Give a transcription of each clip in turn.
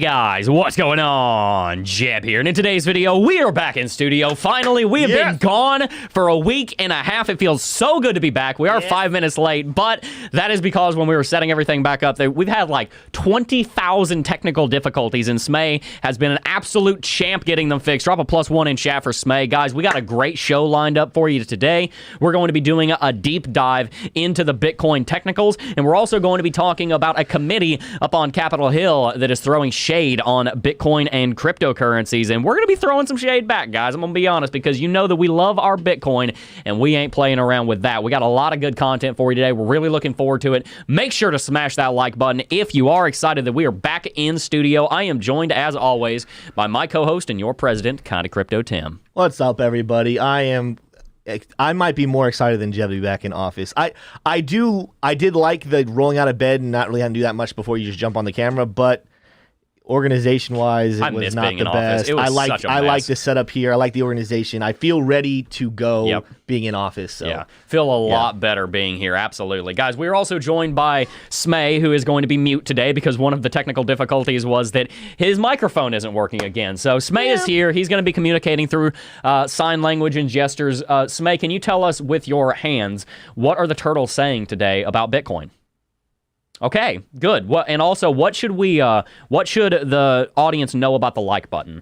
Guys, what's going on? Jeb here, and in today's video, we are back in studio. Finally, we have been gone for a week and a half. It feels so good to be back. We are 5 minutes late, but that is because when we were setting everything back up, we've had like 20,000 technical difficulties, and Smay has been an absolute champ getting them fixed. Drop a +1 in chat for Smay. Guys, we got a great show lined up for you today. We're going to be doing a deep dive into the Bitcoin technicals, and we're also going to be talking about a committee up on Capitol Hill that is throwing shade on Bitcoin and cryptocurrencies, and we're going to be throwing some shade back, guys. I'm going to be honest, because you know that we love our Bitcoin, and we ain't playing around with that. We got a lot of good content for you today. We're really looking forward to it. Make sure to smash that like button if you are excited that we are back in studio. I am joined, as always, by my co-host and your president, Kinda Crypto Tim. What's up, everybody? I might be more excited than Jeb to be back in office. I did like the rolling out of bed and not really having to do that much before you just jump on the camera, but organization-wise, it was not the best. I like the setup here. I like the organization. I feel ready to go being in office. So. Yeah, feel a lot better being here. Absolutely. Guys, we're also joined by Smay, who is going to be mute today because one of the technical difficulties was that his microphone isn't working again. So Smay is here. He's going to be communicating through sign language and gestures. Smay, can you tell us with your hands, what are the turtles saying today about Bitcoin? Okay, good. And also, what should the audience know about the like button?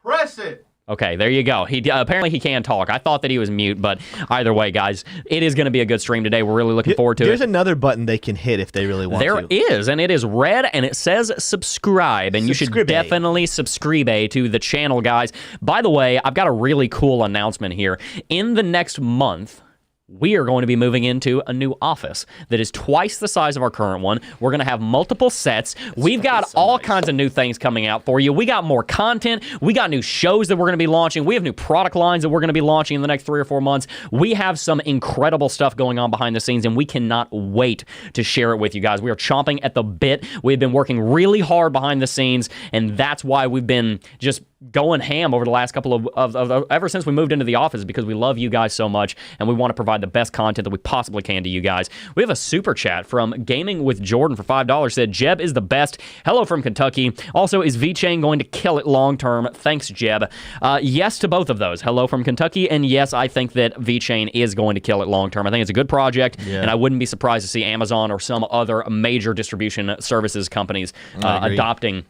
Press it. Okay, there you go. Apparently he can talk. I thought that he was mute, but either way, guys, it is going to be a good stream today. We're really looking forward to There's it. another button they can hit if they really want to. There is, and it is red, and it says subscribe, and you should definitely subscribe to the channel, guys. By the way, I've got a really cool announcement here. In the next month, we are going to be moving into a new office that is twice the size of our current one. We're going to have multiple sets. We've got all kinds of new things coming out for you. We got more content. We got new shows that we're going to be launching. We have new product lines that we're going to be launching in the next 3 or 4 months. We have some incredible stuff going on behind the scenes, and we cannot wait to share it with you guys. We are chomping at the bit. We've been working really hard behind the scenes, and that's why we've been just going ham over the last couple of ever since we moved into the office, because we love you guys so much and we want to provide the best content that we possibly can to you guys. We have a super chat from Gaming with Jordan for $5. Said, Jeb is the best. Hello from Kentucky. Also, is VeChain going to kill it long term? Thanks, Jeb. Yes to both of those. Hello from Kentucky, and yes, I think that VeChain is going to kill it long term. I think it's a good project, and I wouldn't be surprised to see Amazon or some other major distribution services companies adopting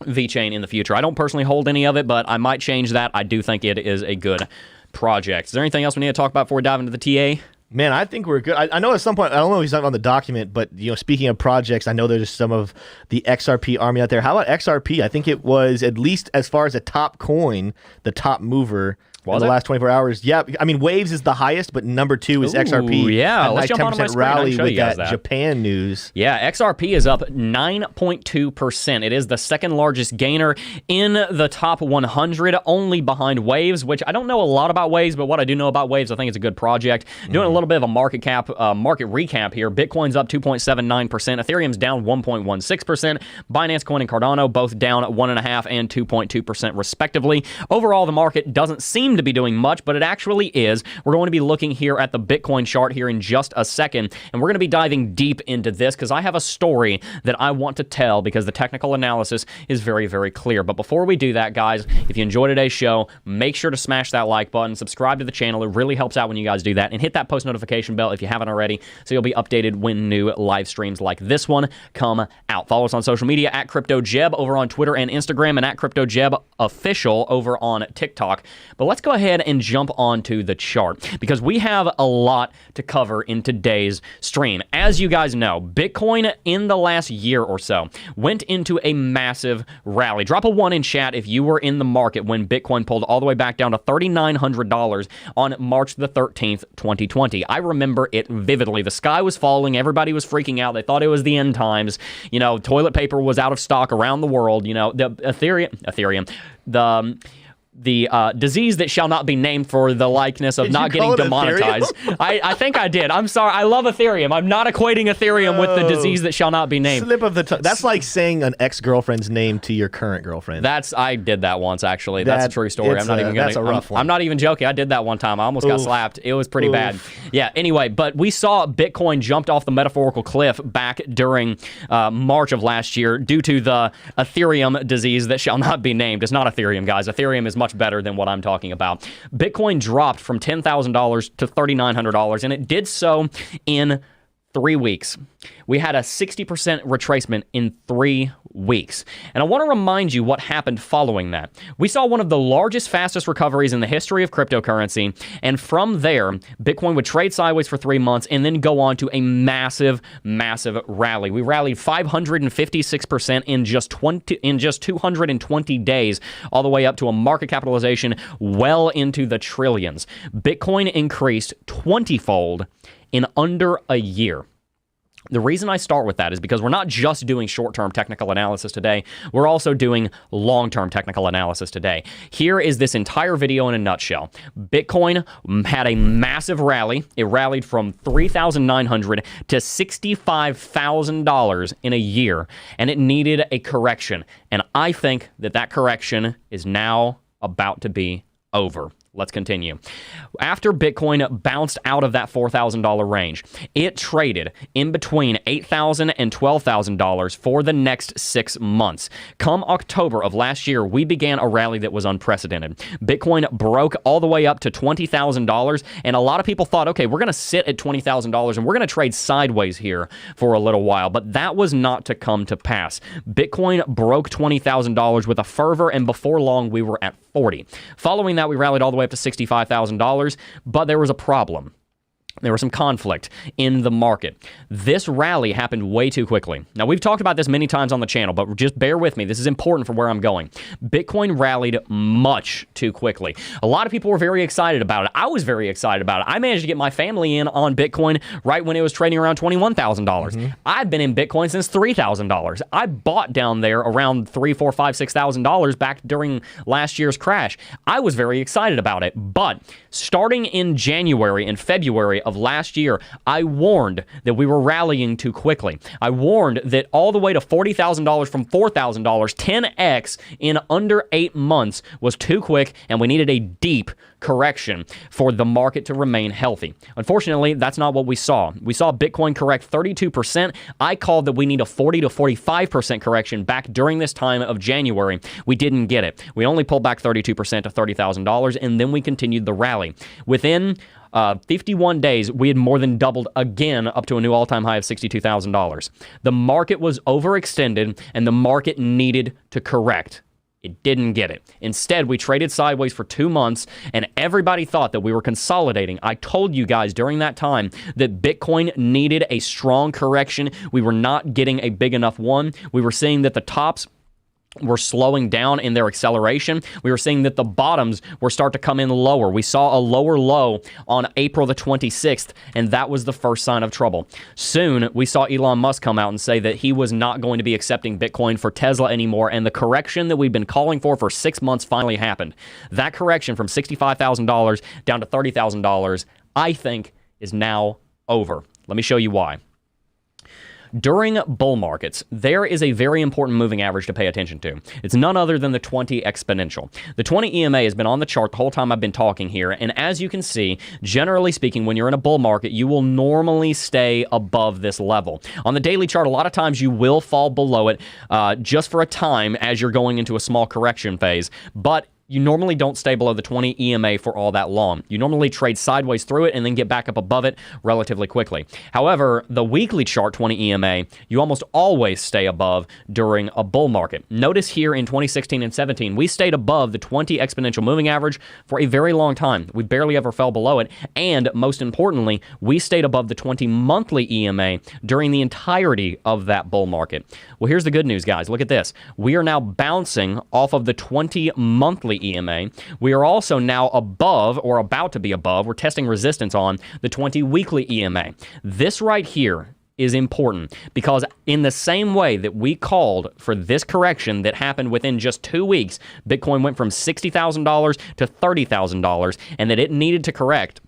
VeChain in the future. I don't personally hold any of it, but I might change that. I do think it is a good project. Is there anything else we need to talk about before we dive into the TA? Man, I think we're good. I know at some point, I don't know if he's not on the document, but speaking of projects, I know there's some of the XRP army out there. How about XRP? I think it was, at least as far as a top coin, the top mover in the last 24 hours. Yeah, I mean, Waves is the highest, but number 2 is XRP. Yeah, let's jump on my screen. Rally with that Japan news. Yeah, XRP is up 9.2%. It is the second largest gainer in the top 100, only behind Waves, which I don't know a lot about Waves, but what I do know about Waves, I think it's a good project. Doing a little bit of a market recap here. Bitcoin's up 2.79%. Ethereum's down 1.16%. Binance Coin and Cardano both down 1.5% and 2.2% respectively. Overall, the market doesn't seem to be doing much, but it actually is. We're going to be looking here at the Bitcoin chart here in just a second, and we're going to be diving deep into this because I have a story that I want to tell because the technical analysis is very, very clear. But before we do that, guys, if you enjoyed today's show, make sure to smash that like button, subscribe to the channel. It really helps out when you guys do that, and hit that post notification bell if you haven't already, so you'll be updated when new live streams like this one come out. Follow us on social media at CryptoJeb over on Twitter and Instagram, and at CryptoJebOfficial over on TikTok. But let's go ahead and jump onto the chart because we have a lot to cover in today's stream. As you guys know, Bitcoin in the last year or so went into a massive rally. Drop a 1 in chat if you were in the market when Bitcoin pulled all the way back down to $3,900 on March the 13th, 2020. I remember it vividly. The sky was falling. Everybody was freaking out. They thought it was the end times. Toilet paper was out of stock around the world. The disease that shall not be named for the likeness of not getting demonetized. I think I did. I'm sorry. I love Ethereum. I'm not equating Ethereum with the disease that shall not be named. Slip of the tongue. That's like saying an ex-girlfriend's name to your current girlfriend. I did that once, actually. That's a true story. I'm not even That's a rough one. I'm not even joking. I did that one time. I almost got slapped. It was pretty bad. Yeah, anyway, but we saw Bitcoin jumped off the metaphorical cliff back during March of last year due to the Ethereum disease that shall not be named. It's not Ethereum, guys. Ethereum is much better than what I'm talking about. Bitcoin dropped from $10,000 to $3,900, and it did so in 3 weeks. We had a 60% retracement in 3 weeks. And I want to remind you what happened following that. We saw one of the largest, fastest recoveries in the history of cryptocurrency. And from there, Bitcoin would trade sideways for 3 months and then go on to a massive, massive rally. We rallied 556% in just 220 days, all the way up to a market capitalization well into the trillions. Bitcoin increased 20-fold in under a year. The reason I start with that is because we're not just doing short-term technical analysis today, we're also doing long-term technical analysis today. Here is this entire video in a nutshell. Bitcoin had a massive rally. It rallied from $3,900 to $65,000 in a year, and it needed a correction. And I think that correction is now about to be over. Let's continue. After Bitcoin bounced out of that $4,000 range, it traded in between $8,000 and $12,000 for the next 6 months. Come October of last year, we began a rally that was unprecedented. Bitcoin broke all the way up to $20,000, and a lot of people thought, okay, we're going to sit at $20,000 and we're going to trade sideways here for a little while, but that was not to come to pass. Bitcoin broke $20,000 with a fervor, and before long, we were at 40. Following that, we rallied all the way up to $65,000, but there was a problem. There was some conflict in the market. This rally happened way too quickly. Now, we've talked about this many times on the channel, but just bear with me. This is important for where I'm going. Bitcoin rallied much too quickly. A lot of people were very excited about it. I was very excited about it. I managed to get my family in on Bitcoin right when it was trading around $21,000. I've been in Bitcoin since $3,000. I bought down there around $3,000, $4,000, $5,000, $6,000 back during last year's crash. I was very excited about it, but starting in January and February of last year, I warned that we were rallying too quickly. I warned that all the way to $40,000 from $4,000, 10x in under 8 months was too quick, and we needed a deep correction for the market to remain healthy. Unfortunately, that's not what we saw. We saw Bitcoin correct 32%. I called that we need a 40 to 45% correction back during this time of January. We didn't get it. We only pulled back 32% to $30,000, and then we continued the rally. Within 51 days, we had more than doubled again up to a new all-time high of $62,000. The market was overextended, and the market needed to correct. It didn't get it. Instead, we traded sideways for 2 months, and everybody thought that we were consolidating. I told you guys during that time that Bitcoin needed a strong correction. We were not getting a big enough one. We were seeing that the tops were slowing down in their acceleration. We were seeing that the bottoms were start to come in lower. We saw a lower low on April the 26th, and that was the first sign of trouble. Soon, we saw Elon Musk come out and say that he was not going to be accepting Bitcoin for Tesla anymore, and the correction that we've been calling for 6 months finally happened. That correction from $65,000 down to $30,000, I think, is now over. Let me show you why. During bull markets, there is a very important moving average to pay attention to. It's none other than the 20 exponential. The 20 EMA has been on the chart the whole time I've been talking here, and as you can see, generally speaking, when you're in a bull market, you will normally stay above this level. On the daily chart, a lot of times you will fall below it just for a time as you're going into a small correction phase, but you normally don't stay below the 20 EMA for all that long. You normally trade sideways through it and then get back up above it relatively quickly. However, the weekly chart 20 EMA, you almost always stay above during a bull market. Notice here in 2016 and 17, we stayed above the 20 exponential moving average for a very long time. We barely ever fell below it. And most importantly, we stayed above the 20 monthly EMA during the entirety of that bull market. Well, here's the good news, guys. Look at this. We are now bouncing off of the 20 monthly EMA. We are also now above, or about to be above, we're testing resistance on the 20 weekly EMA. This right here is important because in the same way that we called for this correction that happened within just 2 weeks, Bitcoin went from $60,000 to $30,000, and that it needed to correct,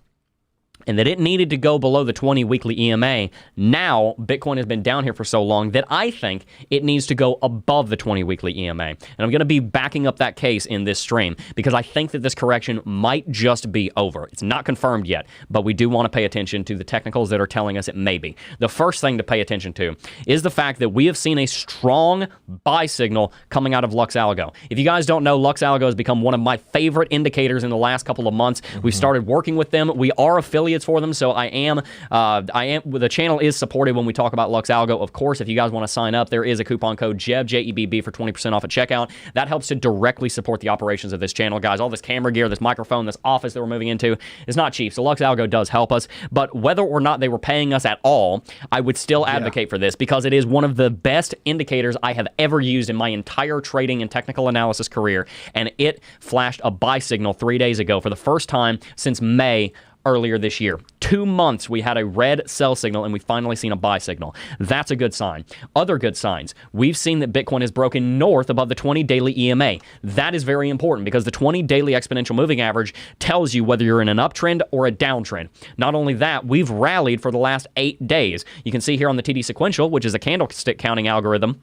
and that it needed to go below the 20 weekly EMA. Now, Bitcoin has been down here for so long that I think it needs to go above the 20 weekly EMA. And I'm going to be backing up that case in this stream because I think that this correction might just be over. It's not confirmed yet, but we do want to pay attention to the technicals that are telling us it may be. The first thing to pay attention to is the fact that we have seen a strong buy signal coming out of Lux Algo. If you guys don't know, Lux Algo has become one of my favorite indicators in the last couple of months. We've started working with them. We are affiliates for them, so the channel is supported when we talk about Lux Algo. Of course, if you guys want to sign up, there is a coupon code JEB, J-E-B-B, for 20% off at checkout. That helps to directly support the operations of this channel, guys. All this camera gear, this microphone, this office that we're moving into is not cheap, so Lux Algo does help us, but whether or not they were paying us at all, I would still advocate for this because it is one of the best indicators I have ever used in my entire trading and technical analysis career, and it flashed a buy signal 3 days ago for the first time since May earlier this year. 2 months we had a red sell signal and we finally seen a buy signal. That's a good sign. Other good signs. We've seen that Bitcoin has broken north above the 20 daily EMA. That is very important because the 20 daily exponential moving average tells you whether you're in an uptrend or a downtrend. Not only that, we've rallied for the last 8 days. You can see here on the TD sequential, which is a candlestick counting algorithm,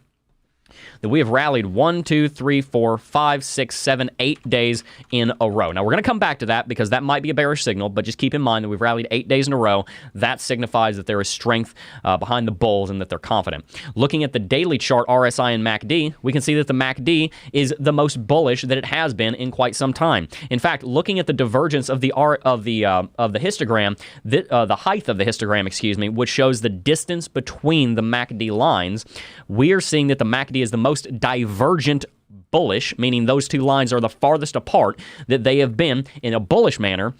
that we have rallied 1, 2, 3, 4, 5, 6, 7, 8 days in a row. Now, we're going to come back to that because that might be a bearish signal, but just keep in mind that we've rallied 8 days in a row. That signifies that there is strength behind the bulls and that they're confident. Looking at the daily chart, RSI and MACD, we can see that the MACD is the most bullish that it has been in quite some time. In fact, looking at the divergence of the histogram, the height of the histogram, excuse me, which shows the distance between the MACD lines, we are seeing that the MACD is the most divergent bullish, meaning those two lines are the farthest apart that they have been in a bullish manner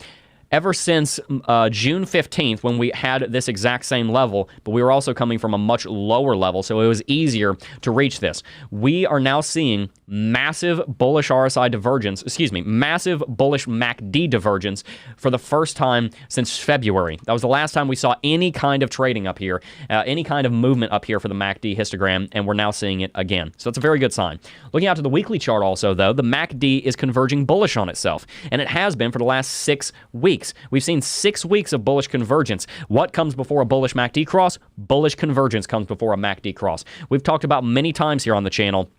ever since June 15th, when we had this exact same level, but we were also coming from a much lower level, so it was easier to reach this. We are now seeing massive bullish RSI divergence, massive bullish MACD divergence for the first time since February. That was the last time we saw any kind of trading up here, any kind of movement up here for the MACD histogram, and we're now seeing it again. So that's a very good sign. Looking out to the weekly chart also, though, the MACD is converging bullish on itself, and it has been for the last 6 weeks. We've seen 6 weeks of bullish convergence. What comes before a bullish MACD cross? Bullish convergence comes before a MACD cross. We've talked about many times here on the channel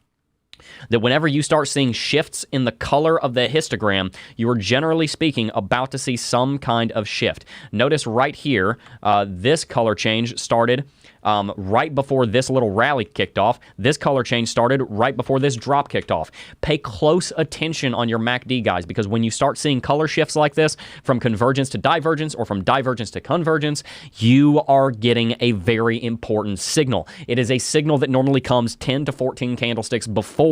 that whenever you start seeing shifts in the color of the histogram, you are generally speaking about to see some kind of shift. Notice right here, this color change started right before this little rally kicked off. This color change started right before this drop kicked off. Pay close attention on your MACD, guys, because when you start seeing color shifts like this, from convergence to divergence or from divergence to convergence, you are getting a very important signal. It is a signal that normally comes 10 to 14 candlesticks before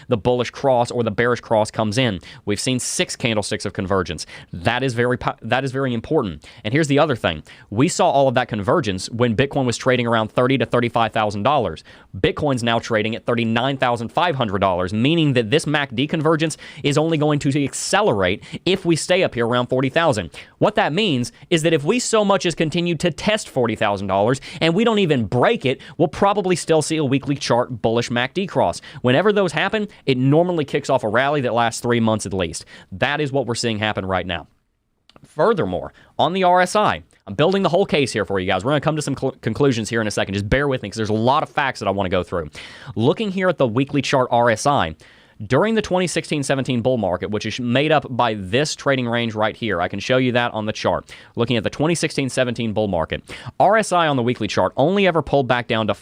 the bullish cross or the bearish cross comes in. We've seen 6 candlesticks of convergence. That is very important. And here's the other thing. We saw all of that convergence when Bitcoin was trading around $30,000 to $35,000. Bitcoin's now trading at $39,500, meaning that this MACD convergence is only going to accelerate if we stay up here around $40,000. What that means is that if we so much as continue to test $40,000 and we don't even break it, we'll probably still see a weekly chart bullish MACD cross. Whenever those happen, it normally kicks off a rally that lasts 3 months at least. That is what we're seeing happen right now. Furthermore, on the RSI, I'm building the whole case here for you guys. We're going to come to some conclusions here in a second. Just bear with me because there's a lot of facts that I want to go through. Looking here at the weekly chart RSI, during the 2016-17 bull market, which is made up by this trading range right here, I can show you that on the chart. Looking at the 2016-17 bull market, RSI on the weekly chart only ever pulled back down to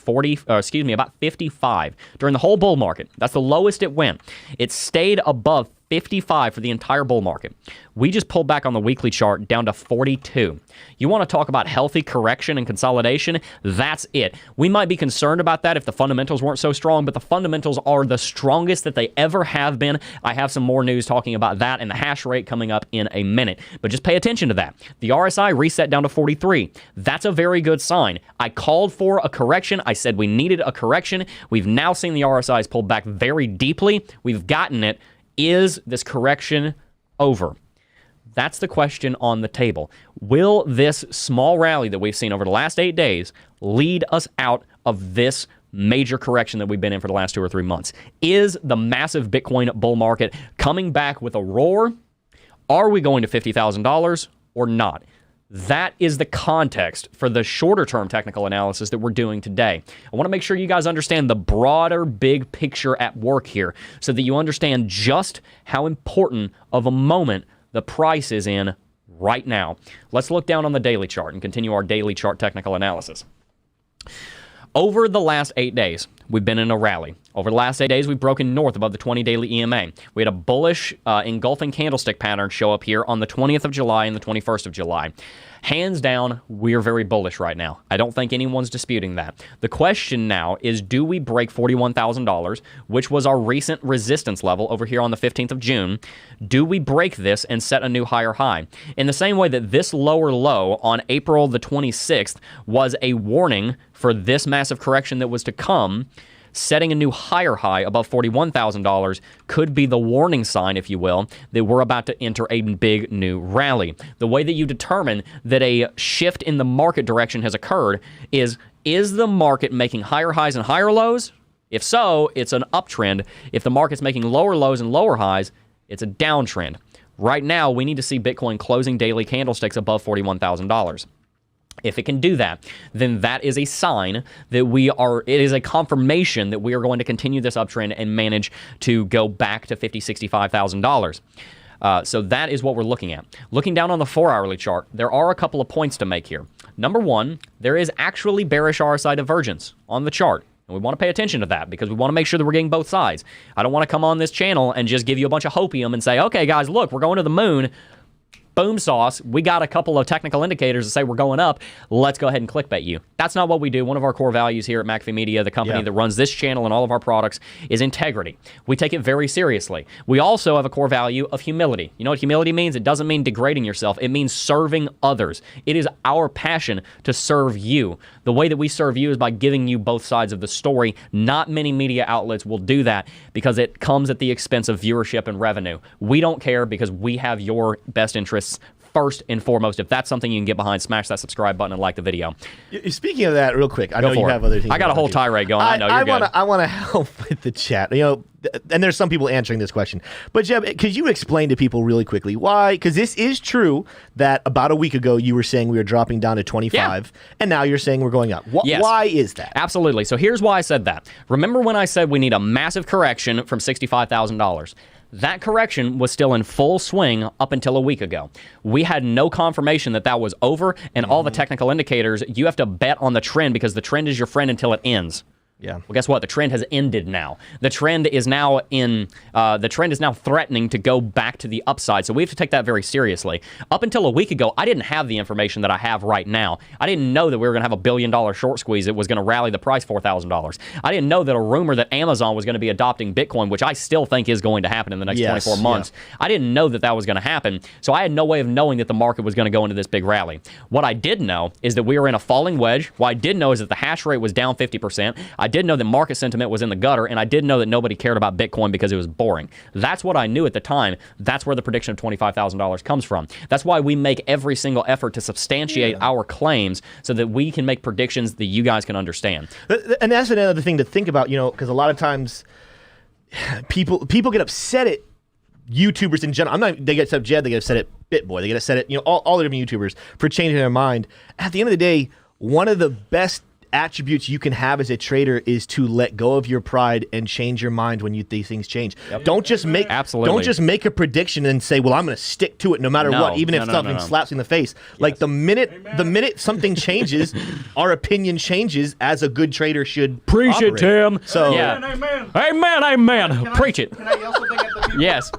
about 55 during the whole bull market. That's the lowest it went. It stayed above 55 for the entire bull market. We just pulled back on the weekly chart down to 42. You want to talk about healthy correction and consolidation? That's it. We might be concerned about that if the fundamentals weren't so strong, but the fundamentals are the strongest that they ever have been. I have some more news talking about that and the hash rate coming up in a minute, but just pay attention to that. The RSI reset down to 43. That's a very good sign. I called for a correction. I said we needed a correction. We've now seen the RSIs pulled back very deeply. We've gotten it. Is this correction over? That's the question on the table. Will this small rally that we've seen over the last 8 days lead us out of this major correction that we've been in for the last 2 or 3 months? Is the massive Bitcoin bull market coming back with a roar? Are we going to $50,000 or not? That is the context for the shorter term technical analysis that we're doing today. I want to make sure you guys understand the broader big picture at work here so that you understand just how important of a moment the price is in right now. Let's look down on the daily chart and continue our daily chart technical analysis. Over the last 8 days, we've been in a rally. Over the last 8 days, we've broken north above the 20 daily EMA. We had a bullish engulfing candlestick pattern show up here on the 20th of July and the 21st of July. Hands down, we're very bullish right now. I don't think anyone's disputing that. The question now is, do we break $41,000, which was our recent resistance level over here on the 15th of June? Do we break this and set a new higher high? In the same way that this lower low on April the 26th was a warning for this massive correction that was to come, setting a new higher high above $41,000 could be the warning sign, if you will, that we're about to enter a big new rally. The way that you determine that a shift in the market direction has occurred is the market making higher highs and higher lows? If so, it's an uptrend. If the market's making lower lows and lower highs, it's a downtrend. Right now, we need to see Bitcoin closing daily candlesticks above $41,000. If it can do that, then that is a sign that it is a confirmation that we are going to continue this uptrend and manage to go back to $50,000, $65,000. So that is what we're looking at. Looking down on the 4-hourly chart, there are a couple of points to make here. Number one, there is actually bearish RSI divergence on the chart. And we want to pay attention to that because we want to make sure that we're getting both sides. I don't want to come on this channel and just give you a bunch of hopium and say, okay, guys, look, we're going to the moon. Boom sauce, we got a couple of technical indicators that say we're going up. Let's go ahead and clickbait you. That's not what we do. One of our core values here at McAfee Media, the company that runs this channel and all of our products, is integrity. We take it very seriously. We also have a core value of humility. You know what humility means? It doesn't mean degrading yourself. It means serving others. It is our passion to serve you. The way that we serve you is by giving you both sides of the story. Not many media outlets will do that because it comes at the expense of viewership and revenue. We don't care because we have your best interests first and foremost. If that's something you can get behind, smash that subscribe button and like the video. Speaking of that, real quick, I know you have other things. I got a whole tirade going. I know you're good. I want to help with the chat. You know, and there's some people answering this question. But Jeb, could you explain to people really quickly why? Because this is true that about a week ago you were saying we were dropping down to 25, and now you're saying we're going up. Yes. Why is that? Absolutely. So here's why I said that. Remember when I said we need a massive correction from $65,000? That correction was still in full swing up until a week ago. We had no confirmation that that was over, and all the technical indicators, you have to bet on the trend because the trend is your friend until it ends. Yeah. Well, guess what? The trend has ended now. The trend is now threatening to go back to the upside. So we have to take that very seriously. Up until a week ago, I didn't have the information that I have right now. I didn't know that we were going to have $1 billion short squeeze that was going to rally the price $4,000. I didn't know that a rumor that Amazon was going to be adopting Bitcoin, which I still think is going to happen in the next 24 months. Yeah. I didn't know that that was going to happen. So I had no way of knowing that the market was going to go into this big rally. What I did know is that we were in a falling wedge. What I did know is that the hash rate was down 50%. I did know that market sentiment was in the gutter, and I did know that nobody cared about Bitcoin because it was boring. That's what I knew at the time. That's where the prediction of $25,000 comes from. That's why we make every single effort to substantiate our claims so that we can make predictions that you guys can understand. And that's another thing to think about, you know, because a lot of times people get upset at YouTubers in general. They get upset at Jed, they get upset at BitBoy, they get upset at, you know, all the different YouTubers for changing their mind. At the end of the day, one of the best attributes you can have as a trader is to let go of your pride and change your mind when these things change. Yep. Don't just make a prediction and say, well, I'm going to stick to it no matter what, even if something slaps you in the face. Yes. Like the minute something changes, our opinion changes as a good trader should preach operate. It, Tim. So amen. Amen. Preach it. Can I yell something at the people? Yes.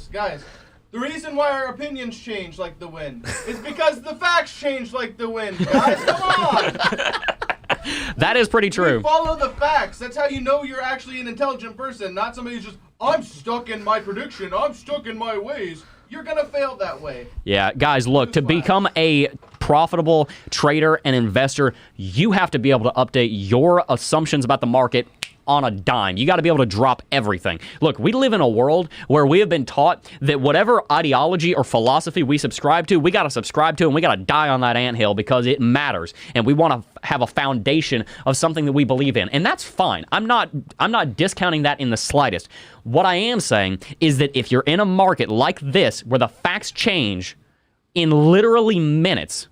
Guys. The reason why our opinions change like the wind is because the facts change like the wind. Guys, come on. That is pretty true. You follow the facts. That's how you know you're actually an intelligent person, not somebody who's just, I'm stuck in my prediction, I'm stuck in my ways. You're going to fail that way. Yeah, guys, look, to become a profitable trader and investor, you have to be able to update your assumptions about the market on a dime. You got to be able to drop everything. Look, we live in a world where we have been taught that whatever ideology or philosophy we subscribe to, we got to subscribe to, and we got to die on that anthill because it matters, and we want to have a foundation of something that we believe in, and that's fine. I'm not discounting that in the slightest. What I am saying is that if you're in a market like this where the facts change in literally minutes,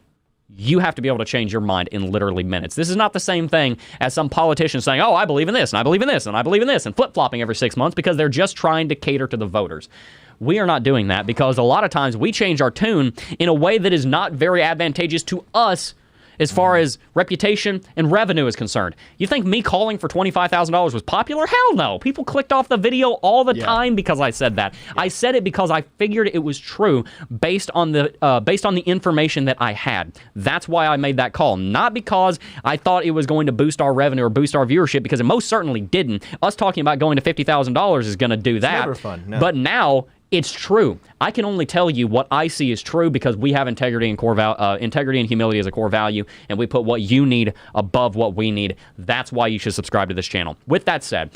you have to be able to change your mind in literally minutes. This is not the same thing as some politician saying, oh, I believe in this, and I believe in this, and I believe in this, and flip-flopping every 6 months because they're just trying to cater to the voters. We are not doing that because a lot of times we change our tune in a way that is not very advantageous to us as far as reputation and revenue is concerned. You think me calling for $25,000 was popular? Hell no. People clicked off the video all the time because I said that. Yeah. I said it because I figured it was true based on the information that I had. That's why I made that call. Not because I thought it was going to boost our revenue or boost our viewership, because it most certainly didn't. Us talking about going to $50,000 is going to do that. It's never fun. No. But now it's true. I can only tell you what I see is true because we have integrity and integrity and humility as a core value, and we put what you need above what we need. That's why you should subscribe to this channel. With that said,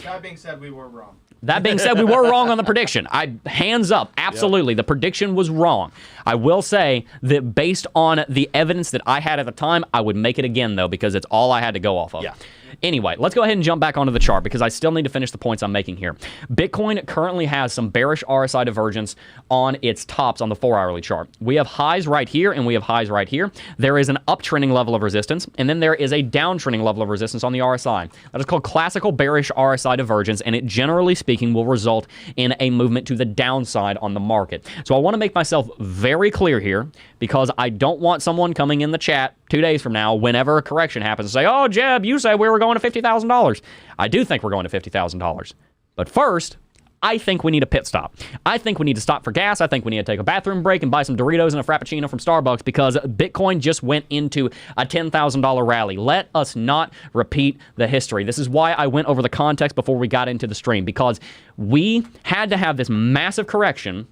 we were wrong. That being said, we were wrong on the prediction. Hands up, absolutely. Yep. The prediction was wrong. I will say that based on the evidence that I had at the time, I would make it again, though, because it's all I had to go off of. Yeah. Anyway, let's go ahead and jump back onto the chart because I still need to finish the points I'm making here. Bitcoin currently has some bearish RSI divergence on on its tops on the 4-hourly chart. We have highs right here, and we have highs right here. There is an uptrending level of resistance, and then there is a downtrending level of resistance on the RSI. That is called classical bearish RSI divergence, and it generally speaking will result in a movement to the downside on the market. So I want to make myself very clear here, because I don't want someone coming in the chat 2 days from now, whenever a correction happens, to say, oh, Jeb, you said we were going to $50,000. I do think we're going to $50,000. But first, I think we need a pit stop. I think we need to stop for gas. I think we need to take a bathroom break and buy some Doritos and a Frappuccino from Starbucks, because Bitcoin just went into a $10,000 rally. Let us not repeat the history. This is why I went over the context before we got into the stream, because we had to have this massive correction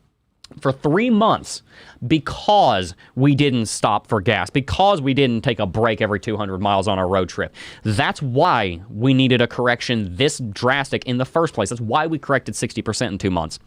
for 3 months because we didn't stop for gas, because we didn't take a break every 200 miles on our road trip. That's why we needed a correction this drastic in the first place. That's why we corrected 60% in 2 months.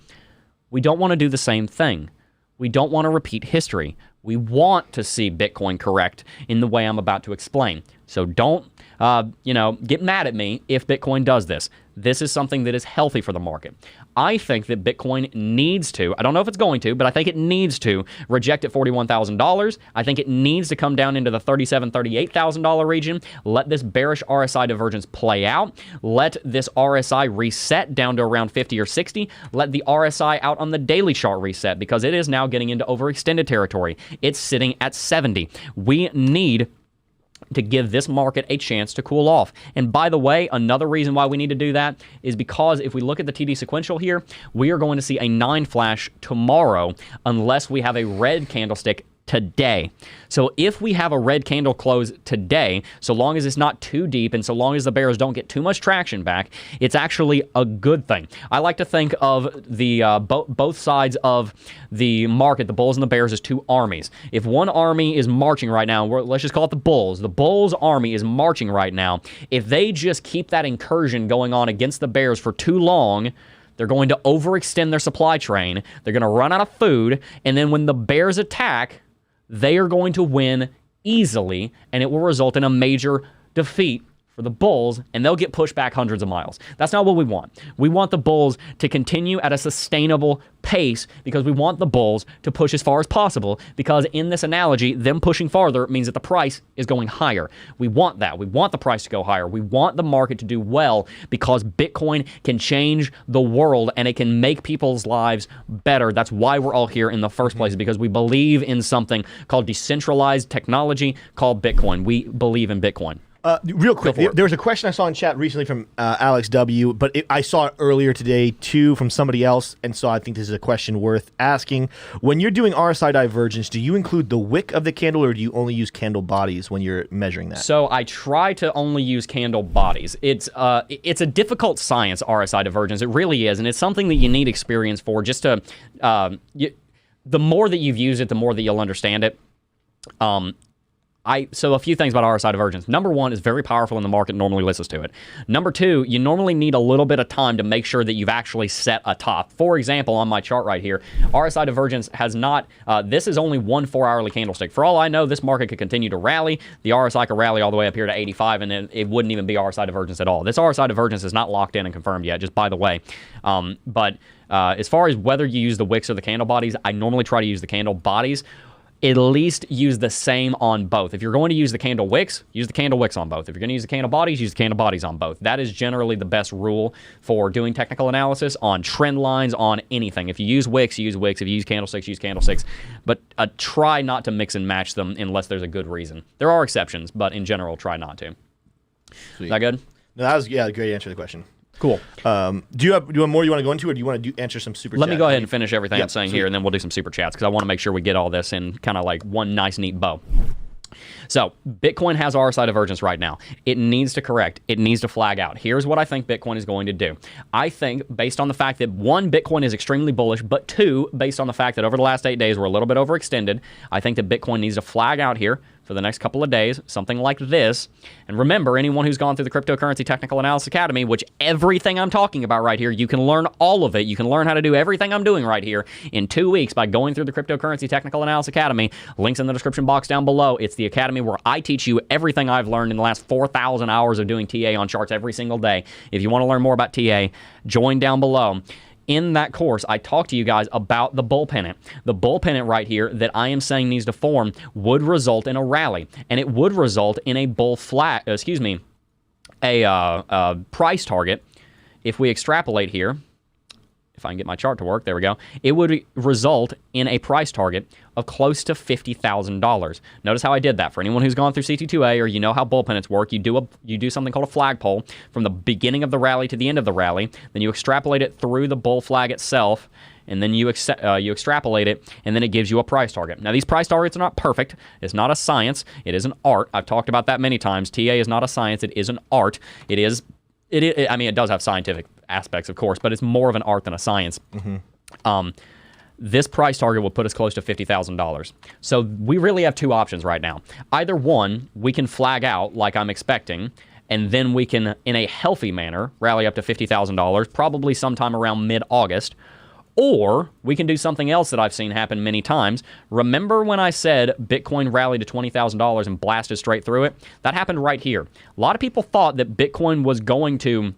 We don't want to do the same thing. We don't want to repeat history. We want to see Bitcoin correct in the way I'm about to explain. So don't, get mad at me if Bitcoin does this. This is something that is healthy for the market. I think that Bitcoin needs to, I don't know if it's going to, but I think it needs to reject at $41,000. I think it needs to come down into the $37,000, $38,000 region. Let this bearish RSI divergence play out. Let this RSI reset down to around 50 or 60. Let the RSI out on the daily chart reset, because it is now getting into overextended territory. It's sitting at 70. We need to give this market a chance to cool off. And by the way, another reason why we need to do that is because if we look at the TD sequential here, we are going to see a 9 flash tomorrow unless we have a red candlestick today. So if we have a red candle close today, so long as it's not too deep and so long as the bears don't get too much traction back, it's actually a good thing. I like to think of the both sides of the market, the bulls and the bears, as two armies. If one army is marching right now, let's just call it the bulls army is marching right now. If they just keep that incursion going on against the bears for too long, they're going to overextend their supply train. They're going to run out of food. And then when the bears attack, they are going to win easily, and it will result in a major defeat for the bulls, and they'll get pushed back hundreds of miles. That's not what we want. We want the bulls to continue at a sustainable pace, because we want the bulls to push as far as possible, because in this analogy, them pushing farther means that the price is going higher. We want that. We want the price to go higher. We want the market to do well, because Bitcoin can change the world and it can make people's lives better. That's why we're all here in the first place, because we believe in something called decentralized technology called Bitcoin. We believe in Bitcoin. Real quick, there was a question I saw in chat recently from Alex W., but I saw it earlier today too from somebody else, and so I think this is a question worth asking. When you're doing RSI divergence, do you include the wick of the candle, or do you only use candle bodies when you're measuring that? So I try to only use candle bodies. It's a difficult science, RSI divergence. It really is, and it's something that you need experience for. Just to, the more that you've used it, the more that you'll understand it. So a few things about RSI divergence. Number one, is very powerful and the market normally listens to it. Number two, you normally need a little bit of time to make sure that you've actually set a top. For example, on my chart right here, RSI divergence has not, this is only one 4-hourly candlestick. For all I know, this market could continue to rally. The RSI could rally all the way up here to 85, and then it wouldn't even be RSI divergence at all. This RSI divergence is not locked in and confirmed yet, just by the way. But as far as whether you use the wicks or the candle bodies, I normally try to use the candle bodies. At least use the same on both. If you're going to use the candle wicks, use the candle wicks on both. If you're going to use the candle bodies, use the candle bodies on both. That is generally the best rule for doing technical analysis on trend lines, on anything. If you use wicks, use wicks. If you use candlesticks, use candlesticks. But try not to mix and match them unless there's a good reason. There are exceptions, but in general, try not to. Sweet. Is that good? No, that was a great answer to the question. Cool. Do you have more you want to go into, or do you want to answer some super chats? Let me go ahead and finish everything I'm saying here, and then we'll do some super chats, because I want to make sure we get all this in kind of like one nice, neat bow. So Bitcoin has RSI divergence right now. It needs to correct. It needs to flag out. Here's what I think Bitcoin is going to do. I think, based on the fact that, one, Bitcoin is extremely bullish, but two, based on the fact that over the last 8 days we're a little bit overextended, I think that Bitcoin needs to flag out here for the next couple of days, something like this. And remember, anyone who's gone through the Cryptocurrency Technical Analysis Academy, which everything I'm talking about right here, you can learn all of it. You can learn how to do everything I'm doing right here in 2 weeks by going through the Cryptocurrency Technical Analysis Academy. Links in the description box down below. It's the academy where I teach you everything I've learned in the last 4,000 hours of doing TA on charts every single day. If you want to learn more about TA, join down below. in that course, I talked to you guys about the bull pennant. The bull pennant right here that I am saying needs to form would result in a rally, and it would result in a bull flat, a price target. If we extrapolate here, if I can get my chart to work, there we go, it would result in a price target of close to $50,000. Notice how I did that. For anyone who's gone through CT2A or you know how bull pennants work, you do something called a flagpole from the beginning of the rally to the end of the rally. Then you extrapolate it through the bull flag itself, and then you extrapolate it, and then it gives you a price target. Now, these price targets are not perfect. It's not a science. It is an art. I've talked about that many times. TA is not a science. It is an art. I mean, it does have scientific aspects, of course, but it's more of an art than a science. This price target will put us close to $50,000. So we really have two options right now. Either one, we can flag out like I'm expecting, and then we can, in a healthy manner, rally up to $50,000, probably sometime around mid-August. Or we can do something else that I've seen happen many times. Remember when I said Bitcoin rallied to $20,000 and blasted straight through it? That happened right here. A lot of people thought that Bitcoin was going to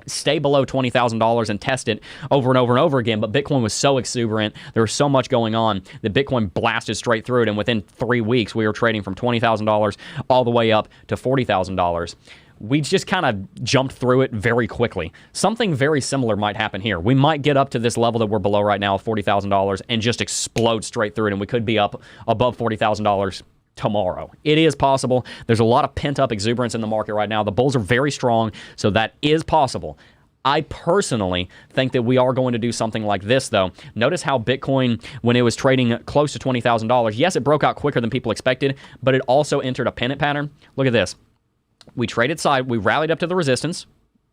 stay below $20,000 and test it over and over and over again, but Bitcoin was so exuberant, there was so much going on that Bitcoin blasted straight through it, and within 3 weeks we were trading from $20,000 all the way up to $40,000. We just kind of jumped through it very quickly. Something very similar might happen here. We might get up to this level that we're below right now of $40,000 and just explode straight through it, and we could be up above $40,000 tomorrow. It is possible. There's a lot of pent-up exuberance in the market right now. The bulls are very strong, so that is possible. I personally think that we are going to do something like this, though. Notice how Bitcoin, when it was trading close to $20,000, yes, it broke out quicker than people expected, but it also entered a pennant pattern. Look at this. We rallied up to the resistance,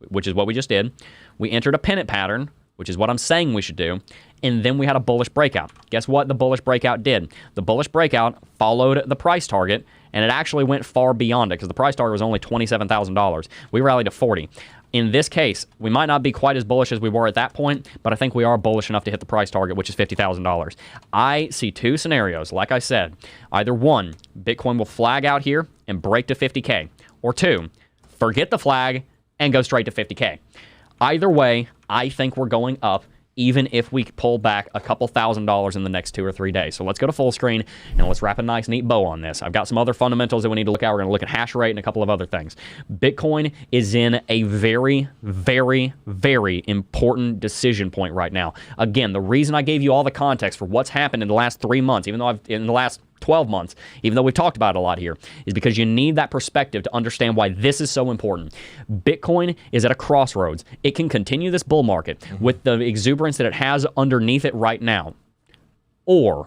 which is what we just did. We entered a pennant pattern, which is what I'm saying we should do. And then we had a bullish breakout. Guess what the bullish breakout did? The bullish breakout followed the price target, and it actually went far beyond it because the price target was only $27,000. We rallied to 40. In this case, we might not be quite as bullish as we were at that point, but I think we are bullish enough to hit the price target, which is $50,000. I see two scenarios. Like I said, either one, Bitcoin will flag out here and break to 50K, or two, forget the flag and go straight to 50K. Either way, I think we're going up, even if we pull back a couple $1,000s in the next 2 or 3 days. So let's go to full screen and let's wrap a nice, neat bow on this. I've got some other fundamentals that we need to look at. We're going to look at hash rate and a couple of other things. Bitcoin is in a very, very, very important decision point right now. Again, the reason I gave you all the context for what's happened in the last 3 months, even though in the last 12 months, even though we've talked about it a lot here, is because you need that perspective to understand why this is so important. Bitcoin is at a crossroads. It can continue this bull market with the exuberance that it has underneath it right now, or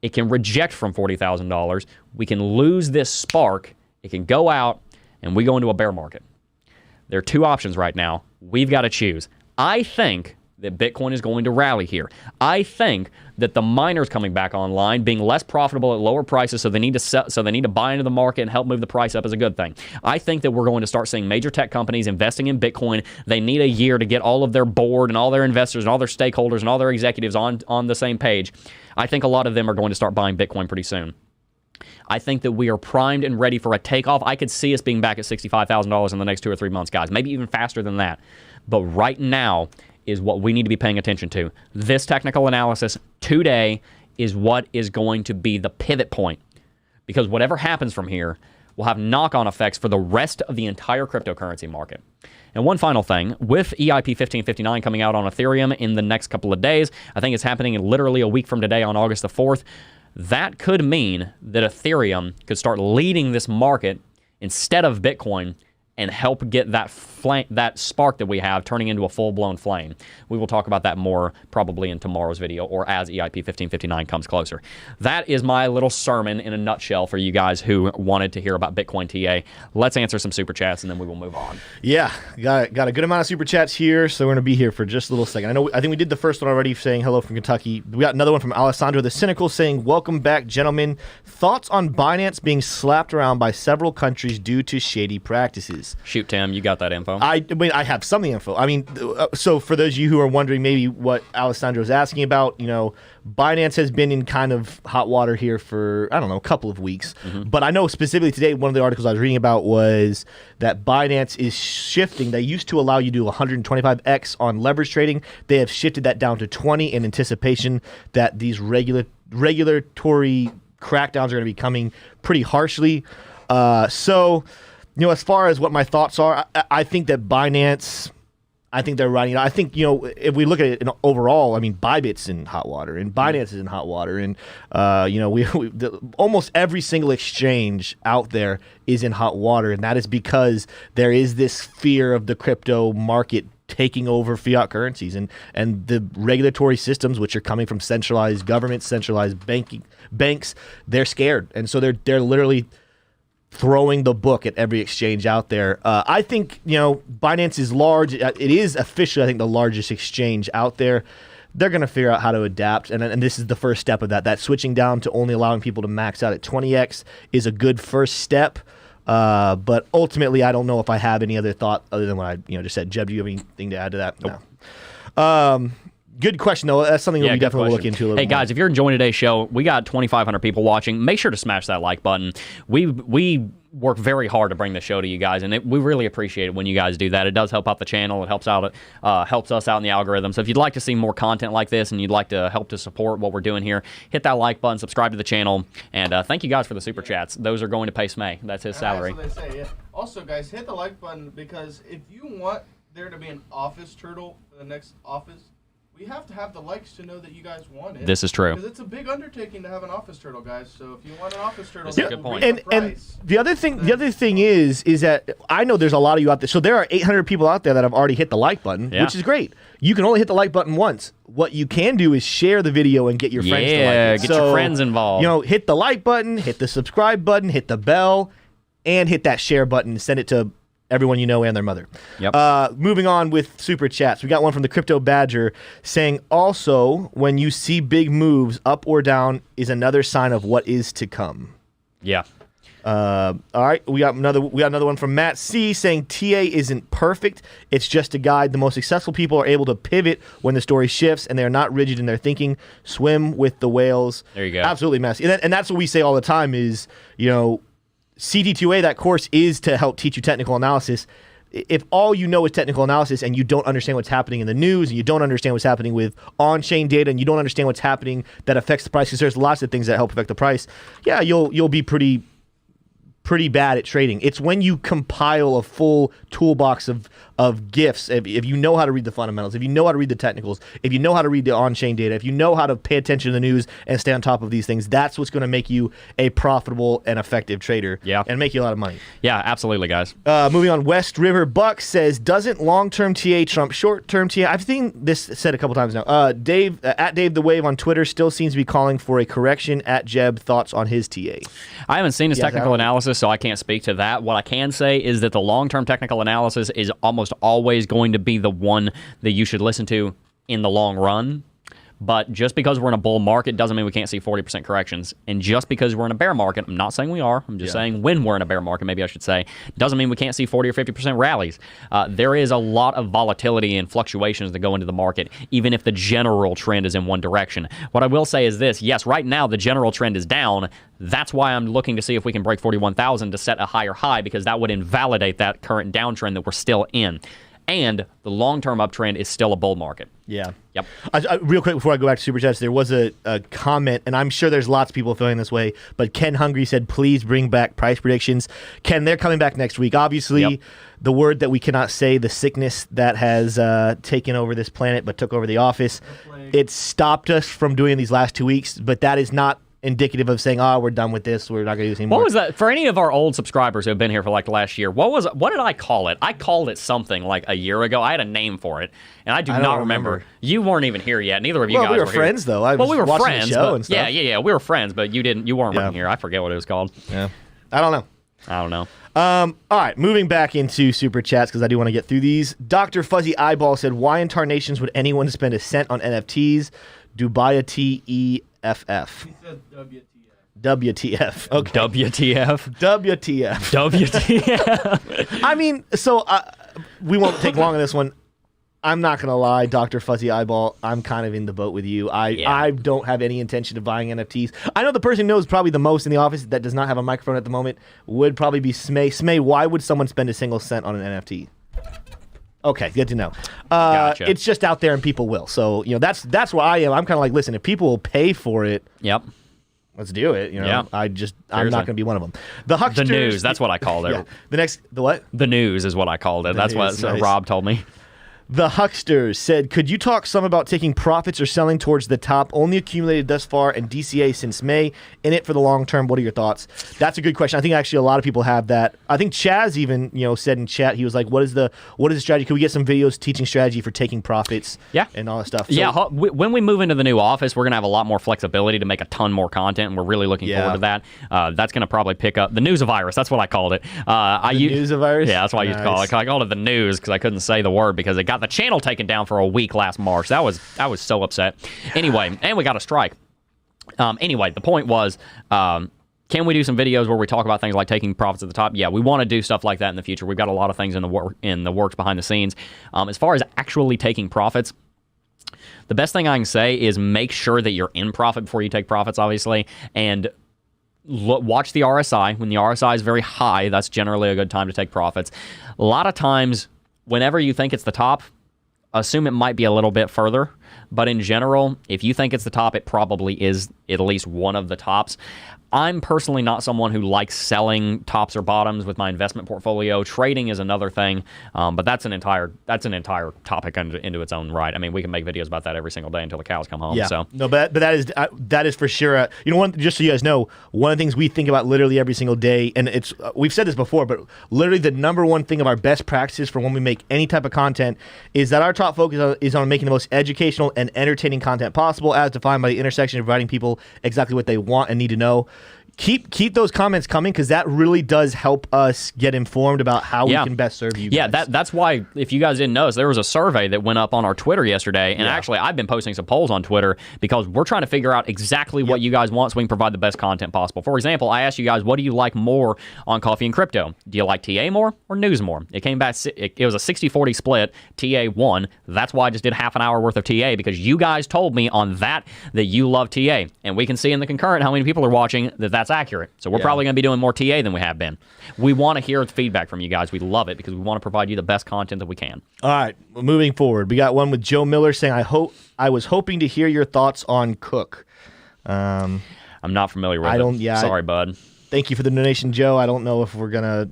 it can reject from $40,000. We can lose this spark. It can go out, and we go into a bear market. There are two options right now. We've got to choose. I think that Bitcoin is going to rally here. I think that the miners coming back online, being less profitable at lower prices, so they need to buy into the market and help move the price up, is a good thing. I think that we're going to start seeing major tech companies investing in Bitcoin. They need a year to get all of their board and all their investors and all their stakeholders and all their executives on the same page. I think a lot of them are going to start buying Bitcoin pretty soon. I think that we are primed and ready for a takeoff. I could see us being back at $65,000 in the next 2 or 3 months, guys. Maybe even faster than that. But right now is what we need to be paying attention to. This technical analysis today is what is going to be the pivot point, because whatever happens from here will have knock-on effects for the rest of the entire cryptocurrency market. And one final thing, with EIP 1559 coming out on Ethereum in the next couple of days, I think it's happening in literally a week from today on August the 4th, that could mean that Ethereum could start leading this market instead of Bitcoin and help get that spark that we have turning into a full-blown flame. We will talk about that more probably in tomorrow's video or as EIP 1559 comes closer. That is my little sermon in a nutshell for you guys who wanted to hear about Bitcoin TA. Let's answer some super chats and then we will move on. Yeah, got a good amount of super chats here, so we're going to be here for just a little second. I think we did the first one already, saying hello from Kentucky. We got another one from Alessandro the Cynical saying, welcome back, gentlemen. Thoughts on Binance being slapped around by several countries due to shady practices? NFTs. Shoot, Tim, you got that info. I mean, I have some of the info. I mean, so for those of you who are wondering maybe what Alessandro's asking about, Binance has been in kind of hot water here for, I don't know, a couple of weeks. But I know specifically today, one of the articles I was reading about was that Binance is shifting. They used to allow you to do 125x on leverage trading. They have shifted that down to 20 in anticipation that these regulatory crackdowns are going to be coming pretty harshly. So, as far as what my thoughts are, I think that Binance, I think they're running. I think, if we look at it overall, I mean, Bybit's in hot water and Binance is in hot water. And, almost every single exchange out there is in hot water. And that is because there is this fear of the crypto market taking over fiat currencies and the regulatory systems, which are coming from centralized governments, centralized banks, they're scared. And so they're literally throwing the book at every exchange out there. I think, Binance is large. It is officially, I think, the largest exchange out there. They're going to figure out how to adapt, and this is the first step of that. That switching down to only allowing people to max out at 20x is a good first step. But ultimately, I don't know if I have any other thought other than what I just said. Jeb, do you have anything to add to that? Nope. No. Good question, though. That's something that we definitely will look into a little Hey, more. guys, if you're enjoying today's show, we got 2,500 people watching. Make sure to smash that like button. We work very hard to bring the show to you guys, and we really appreciate it when you guys do that. It does help out the channel. It helps us out in the algorithm. So if you'd like to see more content like this and you'd like to help to support what we're doing here, hit that like button, subscribe to the channel, and thank you guys for the super chats. Those are going to pay Smay. That's his salary. That's what they say, yeah. Also, guys, hit the like button because if you want there to be an office turtle for the next office, we have to have the likes to know that you guys want it. This is true. Because it's a big undertaking to have an office turtle, guys. So if you want an office turtle, That's a good point. And the other thing is that I know there's a lot of you out there. So there are 800 people out there that have already hit the like button, which is great. You can only hit the like button once. What you can do is share the video and get your friends to like it. Get your friends involved. Hit the like button, hit the subscribe button, hit the bell, and hit that share button and send it to everyone you know and their mother. Yep. Moving on with super chats. We got one from the Crypto Badger saying, also, when you see big moves up or down is another sign of what is to come. Yeah. All right. We got another one from Matt C saying TA isn't perfect. It's just a guide. The most successful people are able to pivot when the story shifts and they are not rigid in their thinking. Swim with the whales. There you go. Absolutely, Matt. And that's what we say all the time is, CT2A, that course is to help teach you technical analysis. If all you know is technical analysis and you don't understand what's happening in the news and you don't understand what's happening with on-chain data and you don't understand what's happening that affects the price, because there's lots of things that help affect the price, you'll be pretty bad at trading. It's when you compile a full toolbox of gifts, if you know how to read the fundamentals, if you know how to read the technicals, if you know how to read the on-chain data, if you know how to pay attention to the news and stay on top of these things, that's what's going to make you a profitable and effective trader and make you a lot of money. Yeah, absolutely, guys. Moving on, West River Buck says, doesn't long-term TA trump short-term TA? I've seen this said a couple times now. Dave, at Dave the Wave on Twitter, still seems to be calling for a correction. At Jeb, thoughts on his TA? I haven't seen his technical analysis, so I can't speak to that. What I can say is that the long-term technical analysis is almost always going to be the one that you should listen to in the long run. But just because we're in a bull market doesn't mean we can't see 40% corrections. And just because we're in a bear market, I'm not saying we are, I'm just saying when we're in a bear market, maybe I should say, doesn't mean we can't see 40 or 50% rallies. There is a lot of volatility and fluctuations that go into the market, even if the general trend is in one direction. What I will say is this, yes, right now the general trend is down. That's why I'm looking to see if we can break 41,000 to set a higher high, because that would invalidate that current downtrend that we're still in. And the long-term uptrend is still a bull market. Yeah. Yep. Real quick before I go back to Super Chats, there was a comment, and I'm sure there's lots of people feeling this way, but Ken Hungry said, please bring back price predictions. Ken, they're coming back next week. Obviously, the word that we cannot say, the sickness that has taken over this planet but took over the office, it stopped us from doing these last 2 weeks, but that is not indicative of saying, we're done with this, we're not going to do this anymore. What was that? For any of our old subscribers who have been here for like the last year, what did I call it? I called it something like a year ago. I had a name for it, and I do not remember. You weren't even here yet. Neither of you guys were here. Well, we were friends, though. We were friends. The show and stuff. Yeah. We were friends, but you weren't here. I forget what it was called. Yeah. I don't know. All right, moving back into Super Chats, because I do want to get through these. Dr. Fuzzy Eyeball said, why in tarnations would anyone spend a cent on NFTs? Dubai TEFF. He said WTF. WTF. Okay. WTF. WTF. WTF. I mean, so we won't take long on this one. I'm not going to lie, Dr. Fuzzy Eyeball, I'm kind of in the boat with you. I don't have any intention of buying NFTs. I know the person who knows probably the most in the office that does not have a microphone at the moment would probably be Smay. Smay, why would someone spend a single cent on an NFT? Okay, good to know. Gotcha. It's just out there and people will. So, that's where I am. I'm kind of like, listen, if people will pay for it, Yep. let's do it. Yeah. I'm not going to be one of them. The Hucksters. The news. That's what I called it. Yeah. The what? The news is what I called it. That's what nice. Rob told me. The Hucksters said, could you talk some about taking profits or selling towards the top, only accumulated thus far and DCA since May, in it for the long term? What are your thoughts? That's a good question. I think actually a lot of people have that. I think Chaz even, said in chat, he was like, what is the strategy? Could we get some videos teaching strategy for taking profits and all that stuff? So, when we move into the new office, we're going to have a lot more flexibility to make a ton more content, and we're really looking forward to that. That's going to probably pick up the news virus. That's what I called it. News virus? Yeah, that's what I used to call it. I called it the news because I couldn't say the word because it got the channel taken down for a week last March. I was so upset. Anyway, and we got a strike. Anyway, the point was, can we do some videos where we talk about things like taking profits at the top? Yeah, we want to do stuff like that in the future. We've got a lot of things in the works behind the scenes. As far as actually taking profits, the best thing I can say is make sure that you're in profit before you take profits, obviously, and watch the RSI. When the RSI is very high, that's generally a good time to take profits. A lot of times, whenever you think it's the top, assume it might be a little bit further. But in general, if you think it's the top, it probably is at least one of the tops. I'm personally not someone who likes selling tops or bottoms with my investment portfolio. Trading is another thing, but that's an entire topic into its own right. I mean, we can make videos about that every single day until the cows come home. Yeah. So. No, but that is for sure. Just so you guys know, one of the things we think about literally every single day, and it's we've said this before, but literally the number one thing of our best practices for when we make any type of content is that our top focus is on making the most educational and entertaining content possible, as defined by the intersection of providing people exactly what they want and need to know. Keep those comments coming because that really does help us get informed about how we can best serve you guys. Yeah, that's why, if you guys didn't notice, there was a survey that went up on our Twitter yesterday, and actually I've been posting some polls on Twitter because we're trying to figure out exactly what you guys want so we can provide the best content possible. For example, I asked you guys, what do you like more on Coffee and Crypto? Do you like TA more or news more? It came back, it was a 60-40 split. TA won. That's why I just did half an hour worth of TA, because you guys told me on that you love TA, and we can see in the concurrent how many people are watching that's accurate. So we're probably going to be doing more TA than we have been. We want to hear feedback from you guys. We love it because we want to provide you the best content that we can. All right, moving forward, we got one with Joe Miller saying, I was hoping to hear your thoughts on Cook. I'm not familiar with it. Sorry, bud. Thank you for the donation, Joe. I don't know if we're going to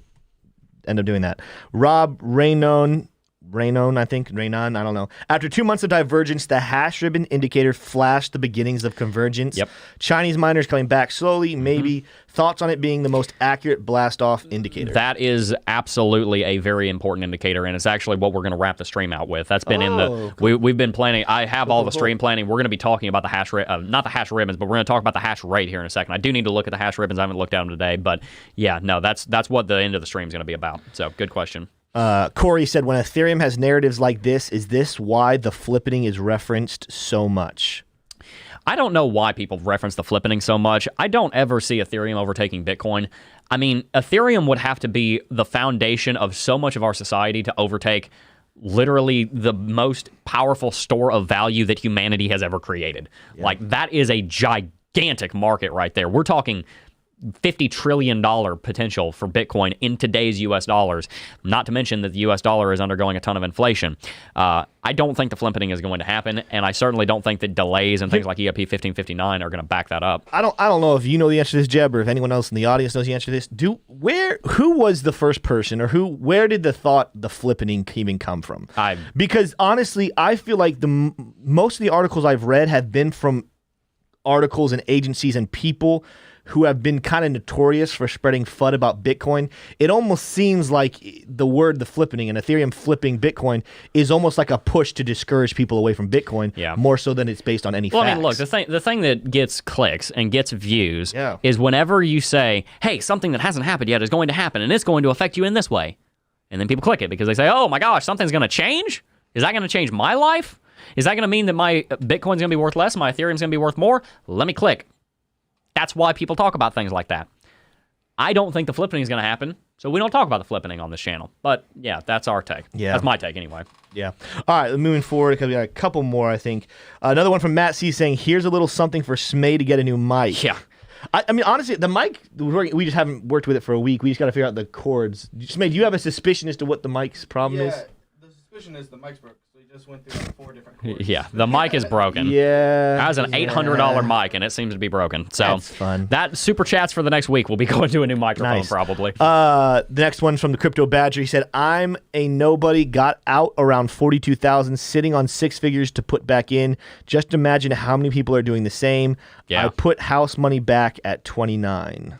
end up doing that. Rob Raynon, I don't know. After 2 months of divergence, the hash ribbon indicator flashed the beginnings of convergence. Yep. Chinese miners coming back slowly, maybe. Thoughts on it being the most accurate blast-off indicator? That is absolutely a very important indicator, and it's actually what we're going to wrap the stream out with. That's been we've been planning. I have all the stream planning. We're going to be talking about the hash rate, not the hash ribbons, but we're going to talk about the hash rate here in a second. I do need to look at the hash ribbons. I haven't looked at them today, but yeah, no, that's what the end of the stream is going to be about. So, good question. Corey said, when Ethereum has narratives like this, is this why the flippening is referenced so much? I don't know why people reference the flippening so much. I don't ever see Ethereum overtaking Bitcoin. I mean, Ethereum would have to be the foundation of so much of our society to overtake literally the most powerful store of value that humanity has ever created. Yeah. Like, that is a gigantic market right there. We're talking $50 trillion potential for Bitcoin in today's U.S. dollars, not to mention that the U.S. dollar is undergoing a ton of inflation. I don't think the flippening is going to happen, and I certainly don't think that delays and things like EIP 1559 are going to back that up. I don't know if you know the answer to this, Jeb, or if anyone else in the audience knows the answer to this. Who was the first person, or where did the flippening even come from? Because honestly, I feel like most of the articles I've read have been from articles and agencies and people who have been kind of notorious for spreading FUD about Bitcoin. It almost seems like the flippening and Ethereum flipping Bitcoin is almost like a push to discourage people away from Bitcoin, more so than it's based on any facts. I mean, look, the thing that gets clicks and gets views is whenever you say, hey, something that hasn't happened yet is going to happen, and it's going to affect you in this way. And then people click it because they say, oh my gosh, something's going to change? Is that going to change my life? Is that going to mean that my Bitcoin's going to be worth less, my Ethereum's going to be worth more? Let me click. That's why people talk about things like that. I don't think the flipping is going to happen, so we don't talk about the flipping on this channel. But yeah, that's our take. Yeah. That's my take anyway. Yeah. All right, moving forward, because we got a couple more, I think. Another one from Matt C saying, here's a little something for Smay to get a new mic. Yeah. I mean, honestly, the mic, we just haven't worked with it for a week. We just got to figure out the chords. Smay, do you have a suspicion as to what the mic's problem is? The suspicion is the mic's broke. So you just went through like 4 different chords. Yeah, the mic is broken. Yeah. That was an $800 mic, and it seems to be broken. So That's fun. That super chats for the next week will be going to a new microphone, Nice. probably. The next one's from the Crypto Badger. He said, I'm a nobody, got out around 42,000, sitting on 6 figures to put back in. Just imagine how many people are doing the same. Yeah. I put house money back at 29.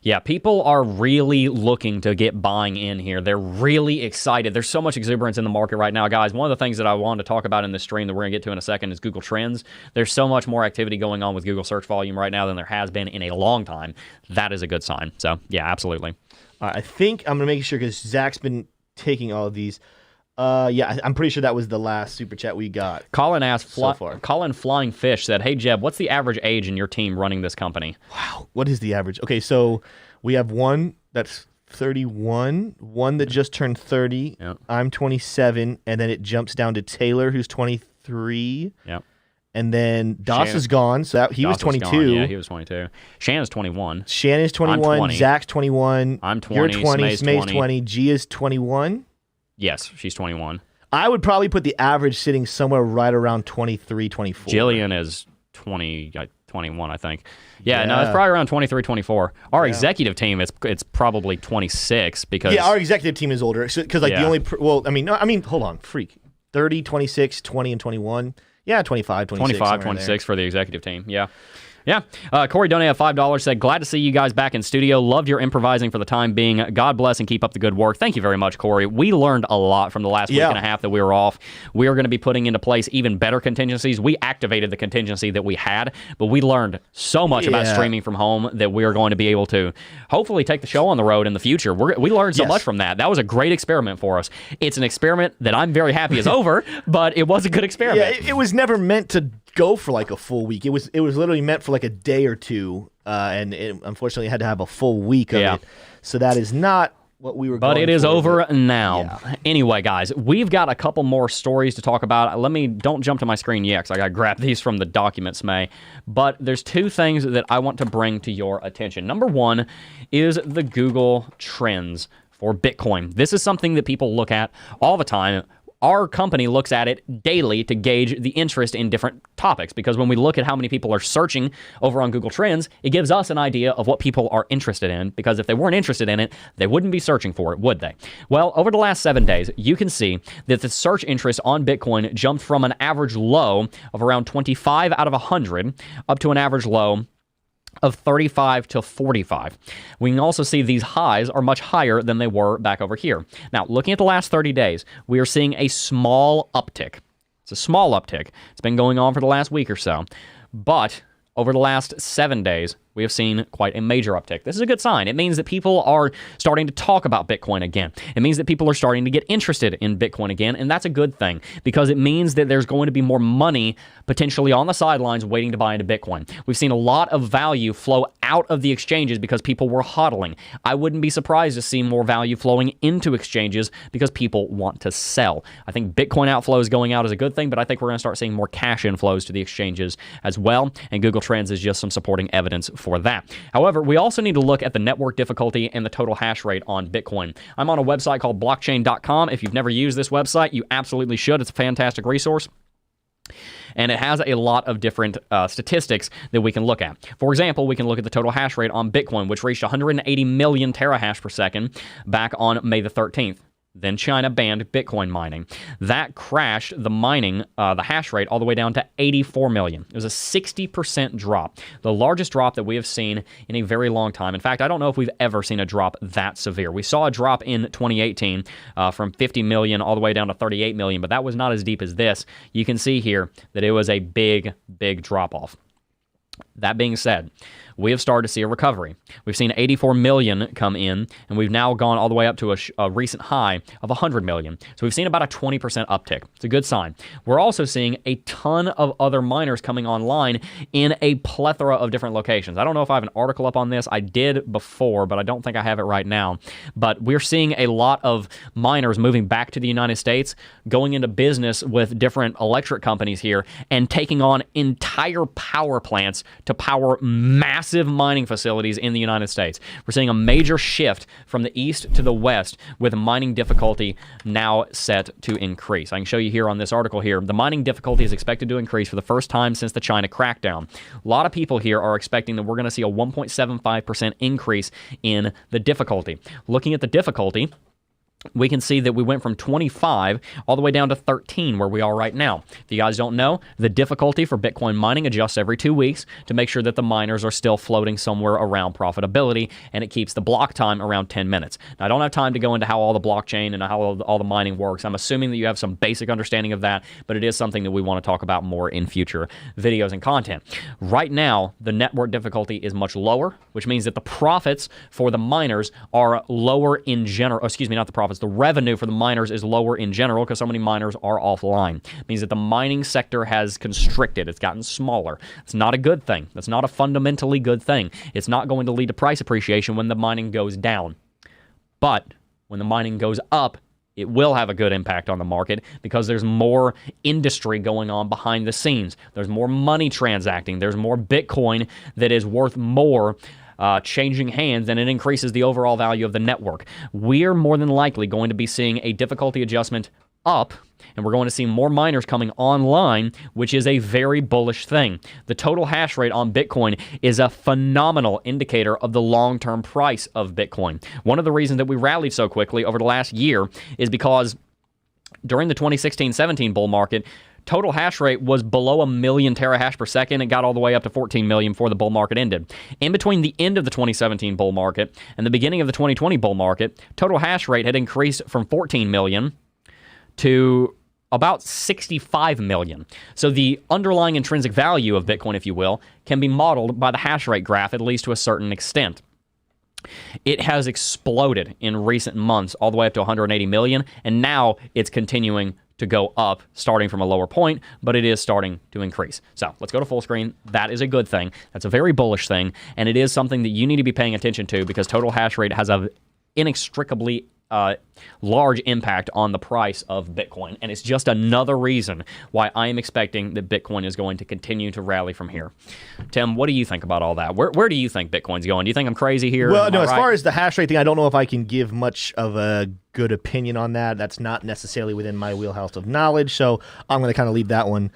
Yeah, people are really looking to get buying in here. They're really excited. There's so much exuberance in the market right now, guys. One of the things that I wanted to talk about in this stream that we're going to get to in a second is Google Trends. There's so much more activity going on with Google search volume right now than there has been in a long time. That is a good sign. So, yeah, absolutely. I think I'm going to make sure because Zach's been taking all of these. Yeah, I'm pretty sure that was the last super chat we got. Colin asked, So far. Colin Flying Fish said, hey, Jeb, what's the average age in your team running this company? Wow. What is the average? Okay, so we have one that's 31, one that just turned 30. Yep. I'm 27, and then it jumps down to Taylor, who's 23. Yep. And then Doss Shannon- is gone, so he was Doss was 22. gone. Yeah, he was 22. Shannon's 21. Shannon's 21. I'm 20. Zach's 21. I'm 20. You're 20. Smay's Smay's 20. 20. Gia's 21. Yes, she's 21. I would probably put the average sitting somewhere right around 23, 24. Jillian is 21, I think. Yeah, no, Yeah. it's probably around 23, 24. Our executive team, it's probably 26 because... Yeah, our executive team is older. Because, like, Yeah. the only... hold on. Freak. 30, 26, 20, and 21. Yeah, 25, 26. 25, 26 for the executive team, yeah. Yeah. Corey donated $5, said, glad to see you guys back in studio. Loved your improvising for the time being. God bless and keep up the good work. Thank you very much, Corey. We learned a lot from the last week and a half that we were off. We are going to be putting into place even better contingencies. We activated the contingency that we had, but we learned so much about streaming from home that we are going to be able to hopefully take the show on the road in the future. We learned so much from that. That was a great experiment for us. It's an experiment that I'm very happy is over, but it was a good experiment. Yeah, it was never meant to go for like a full week. It was literally meant for like a day or two, and it unfortunately had to have a full week of it. So that is not what we were. But going it is for, over but- now. Yeah. Anyway, guys, we've got a couple more stories to talk about. Don't jump to my screen yet, because I got to grab these from the documents, May. But there's 2 things that I want to bring to your attention. Number 1 is the Google Trends for Bitcoin. This is something that people look at all the time. Our company looks at it daily to gauge the interest in different topics, because when we look at how many people are searching over on Google Trends, it gives us an idea of what people are interested in, because if they weren't interested in it, they wouldn't be searching for it, would they? Well, over the last 7 days, you can see that the search interest on Bitcoin jumped from an average low of around 25 out of 100 up to an average low of 35 to 45. We can also see these highs are much higher than they were back over here. Now, looking at the last 30 days, we are seeing a small uptick. It's a small uptick. It's been going on for the last week or so. But over the last 7 days, we have seen quite a major uptick. This is a good sign. It means that people are starting to talk about Bitcoin again. It means that people are starting to get interested in Bitcoin again, and that's a good thing, because it means that there's going to be more money potentially on the sidelines waiting to buy into Bitcoin. We've seen a lot of value flow out of the exchanges because people were hodling. I wouldn't be surprised to see more value flowing into exchanges because people want to sell. I think Bitcoin outflows going out is a good thing, but I think we're going to start seeing more cash inflows to the exchanges as well, and Google Trends is just some supporting evidence for that. However, we also need to look at the network difficulty and the total hash rate on Bitcoin. I'm on a website called blockchain.com. If you've never used this website, you absolutely should. It's a fantastic resource. And it has a lot of different statistics that we can look at. For example, we can look at the total hash rate on Bitcoin, which reached 180 million terahash per second back on May the 13th. Then China banned Bitcoin mining. That crashed the mining, the hash rate, all the way down to 84 million. It was a 60% drop, the largest drop that we have seen in a very long time. In fact, I don't know if we've ever seen a drop that severe. We saw a drop in 2018 from 50 million all the way down to 38 million, but that was not as deep as this. You can see here that it was a big, big drop off. That being said, we have started to see a recovery. We've seen 84 million come in, and we've now gone all the way up to a recent high of 100 million. So we've seen about a 20% uptick. It's a good sign. We're also seeing a ton of other miners coming online in a plethora of different locations. I don't know if I have an article up on this. I did before, but I don't think I have it right now. But we're seeing a lot of miners moving back to the United States, going into business with different electric companies here, and taking on entire power plants to power massive mining facilities in the United States. We're seeing a major shift from the east to the west, with mining difficulty now set to increase. I can show you here on this article here. The mining difficulty is expected to increase for the first time since the China crackdown. A lot of people here are expecting that we're going to see a 1.75% increase in the difficulty. Looking at the difficulty, we can see that we went from 25 all the way down to 13 where we are right now. If you guys don't know, the difficulty for Bitcoin mining adjusts every 2 weeks to make sure that the miners are still floating somewhere around profitability, and it keeps the block time around 10 minutes. Now, I don't have time to go into how all the blockchain and how all the mining works. I'm assuming that you have some basic understanding of that, but it is something that we want to talk about more in future videos and content. Right now, the network difficulty is much lower, which means that the profits for the miners are lower in general. Excuse me, not the profits. The revenue for the miners is lower in general because so many miners are offline. It means that the mining sector has constricted. It's gotten smaller. It's not a good thing. That's not a fundamentally good thing. It's not going to lead to price appreciation when the mining goes down. But when the mining goes up, it will have a good impact on the market because there's more industry going on behind the scenes. There's more money transacting. There's more Bitcoin that is worth more changing hands, and it increases the overall value of the network. We're more than likely going to be seeing a difficulty adjustment up, and we're going to see more miners coming online, which is a very bullish thing. The total hash rate on Bitcoin is a phenomenal indicator of the long-term price of Bitcoin. One of the reasons that we rallied so quickly over the last year is because during the 2016-17 bull market, total hash rate was below 1 million terahash per second. It got all the way up to 14 million before the bull market ended. In between the end of the 2017 bull market and the beginning of the 2020 bull market, total hash rate had increased from 14 million to about 65 million. So the underlying intrinsic value of Bitcoin, if you will, can be modeled by the hash rate graph, at least to a certain extent. It has exploded in recent months all the way up to 180 million, and now it's continuing to go up, starting from a lower point, but it is starting to increase. So let's go to full screen. That is a good thing. That's a very bullish thing, and it is something that you need to be paying attention to because total hash rate has a inextricably large impact on the price of Bitcoin, and it's just another reason why I am expecting that Bitcoin is going to continue to rally from here. Tim, what do you think about all that? Where do you think Bitcoin's going? Do you think I'm crazy here? Well, no, as far as the hash rate thing, I don't know if I can give much of a good opinion on that. That's not necessarily within my wheelhouse of knowledge, so I'm going to kind of leave that one.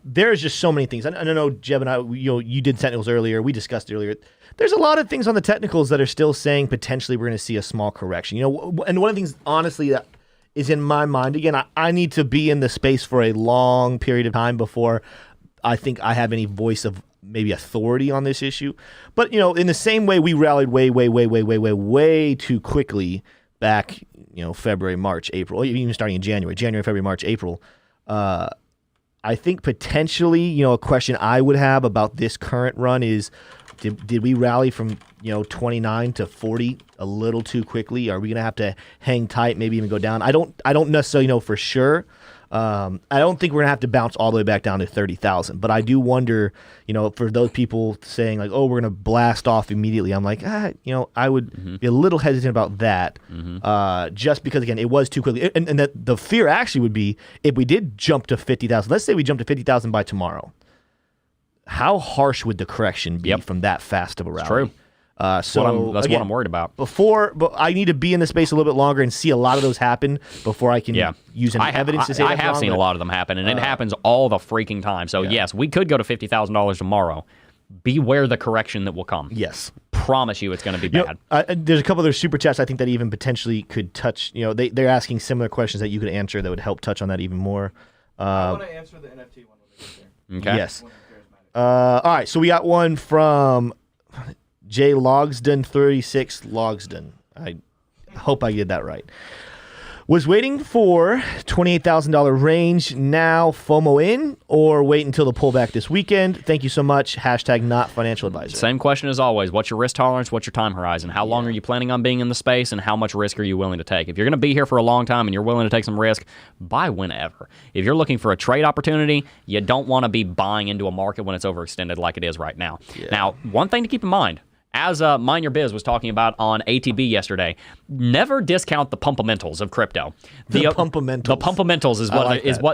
There's just so many things. I don't know, Jeb and I, you did technicals earlier. We discussed it earlier. There's a lot of things on the technicals that are still saying potentially we're going to see a small correction. And one of the things, honestly, that is in my mind, again, I need to be in the space for a long period of time before I think I have any voice of maybe authority on this issue. But, in the same way we rallied way too quickly back, February, March, April, even starting in January, February, March, April, I think potentially, a question I would have about this current run is, did we rally from 29 to 40 a little too quickly? Are we going to have to hang tight, maybe even go down? I don't necessarily know for sure. I don't think we're going to have to bounce all the way back down to 30,000. But I do wonder, for those people saying like, oh, we're going to blast off immediately. I'm like, I would be a little hesitant about that. Just because, again, it was too quickly. And that the fear actually would be if we did jump to 50,000. Let's say we jump to 50,000 by tomorrow. How harsh would the correction be from that fast of a rally? It's true. That's what I'm worried about. But I need to be in the space a little bit longer and see a lot of those happen before I can use any evidence to say I have seen a lot of them happen, and it happens all the freaking time. So yes, we could go to $50,000 tomorrow. Beware the correction that will come. Yes. Promise you it's going to be bad. There's a couple other super chats I think that even potentially could touch, they're asking similar questions that you could answer that would help touch on that even more. I want to answer the NFT one when we get there. Okay. Yes. All right, so we got one from J. Logsden 36 Logsden. I hope I did that right. Was waiting for $28,000 range now FOMO in or wait until the pullback this weekend? Thank you so much. Hashtag not financial advisor. Same question as always. What's your risk tolerance? What's your time horizon? How long are you planning on being in the space, and how much risk are you willing to take? If you're going to be here for a long time and you're willing to take some risk, buy whenever. If you're looking for a trade opportunity, you don't want to be buying into a market when it's overextended like it is right now. Yeah. Now, one thing to keep in mind, as Mind Your Biz was talking about on ATB yesterday, never discount the pumpamentals of crypto. The pumpamentals. The pumpamentals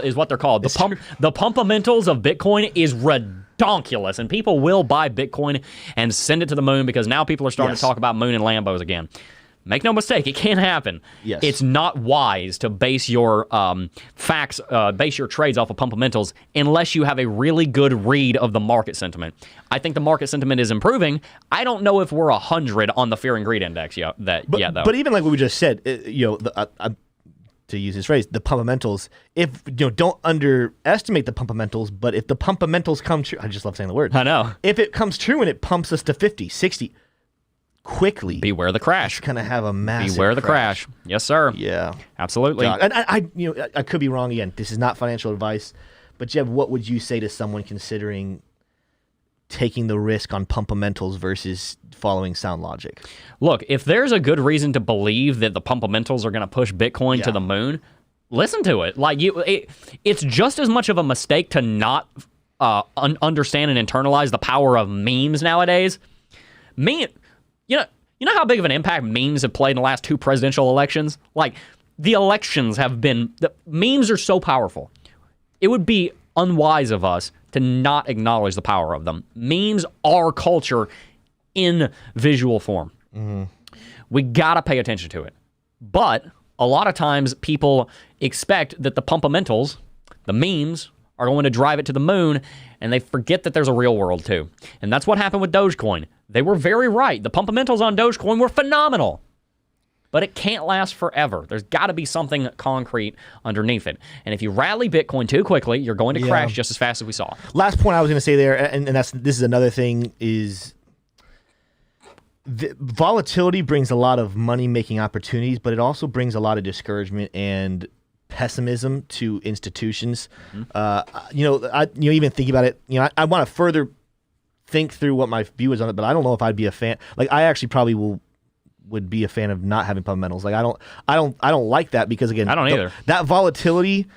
is what they're called. The pumpamentals of Bitcoin is redonkulous, and people will buy Bitcoin and send it to the moon because now people are starting to talk about moon and Lambos again. Make no mistake, it can happen. Yes. It's not wise to base your base your trades off of pumpamentals unless you have a really good read of the market sentiment. I think the market sentiment is improving. I don't know if we're 100 on the fear and greed index yet, though. But even like what we just said, to use this phrase, the pumpamentals, if don't underestimate the pumpamentals, but if the pumpamentals come true, I just love saying the word. I know. If it comes true and it pumps us to 50, 60, quickly, beware the crash. It's gonna have a massive beware the crash. Yes, sir. Yeah, absolutely. God. And I could be wrong again. This is not financial advice, but Jeb, what would you say to someone considering taking the risk on pumpamentals versus following sound logic? Look, if there's a good reason to believe that the pumpamentals are going to push Bitcoin to the moon, listen to it. Like it's just as much of a mistake to not understand and internalize the power of memes nowadays. You know how big of an impact memes have played in the last 2 presidential elections? Like, the elections have been... The memes are so powerful. It would be unwise of us to not acknowledge the power of them. Memes are culture in visual form. Mm-hmm. We gotta pay attention to it. But a lot of times people expect that the pumpamentals, the memes, are going to drive it to the moon, and they forget that there's a real world too. And that's what happened with Dogecoin. They were very right. The pumpamentals on Dogecoin were phenomenal. But it can't last forever. There's got to be something concrete underneath it. And if you rally Bitcoin too quickly, you're going to crash just as fast as we saw. Last point I was going to say there, and this is another thing, is the volatility brings a lot of money-making opportunities, but it also brings a lot of discouragement and pessimism to institutions. Mm-hmm. Even thinking about it, I want to further think through what my view is on it, but I don't know if I'd be a fan. Like, I actually probably would be a fan of not having fundamentals. Like, I don't like that because, again, I don't either. That volatility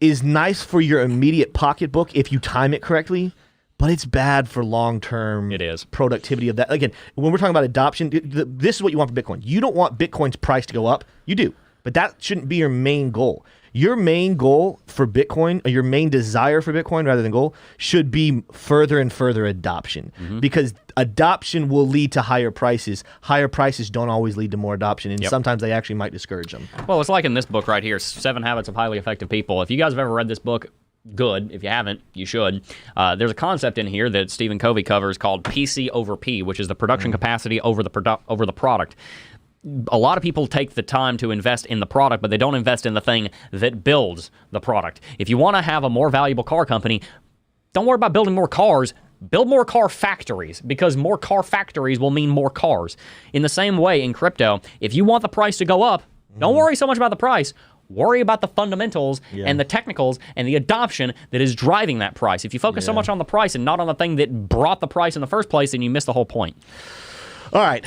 is nice for your immediate pocketbook if you time it correctly, but it's bad for long-term productivity of that. Again, when we're talking about adoption, this is what you want for Bitcoin. You don't want Bitcoin's price to go up. You do. But that shouldn't be your main goal. Your main goal for Bitcoin, or your main desire for Bitcoin rather than goal, should be further and further adoption. Mm-hmm. Because adoption will lead to higher prices. Higher prices don't always lead to more adoption, and sometimes they actually might discourage them. Well, it's like in this book right here, 7 Habits of Highly Effective People. If you guys have ever read this book, good. If you haven't, you should. There's a concept in here that Stephen Covey covers called PC over P, which is the production capacity over the product. A lot of people take the time to invest in the product, but they don't invest in the thing that builds the product. If you want to have a more valuable car company, don't worry about building more cars. Build more car factories, because more car factories will mean more cars. In the same way, in crypto, if you want the price to go up, don't worry so much about the price. Worry about the fundamentals and the technicals and the adoption that is driving that price. If you focus so much on the price and not on the thing that brought the price in the first place, then you miss the whole point. All right,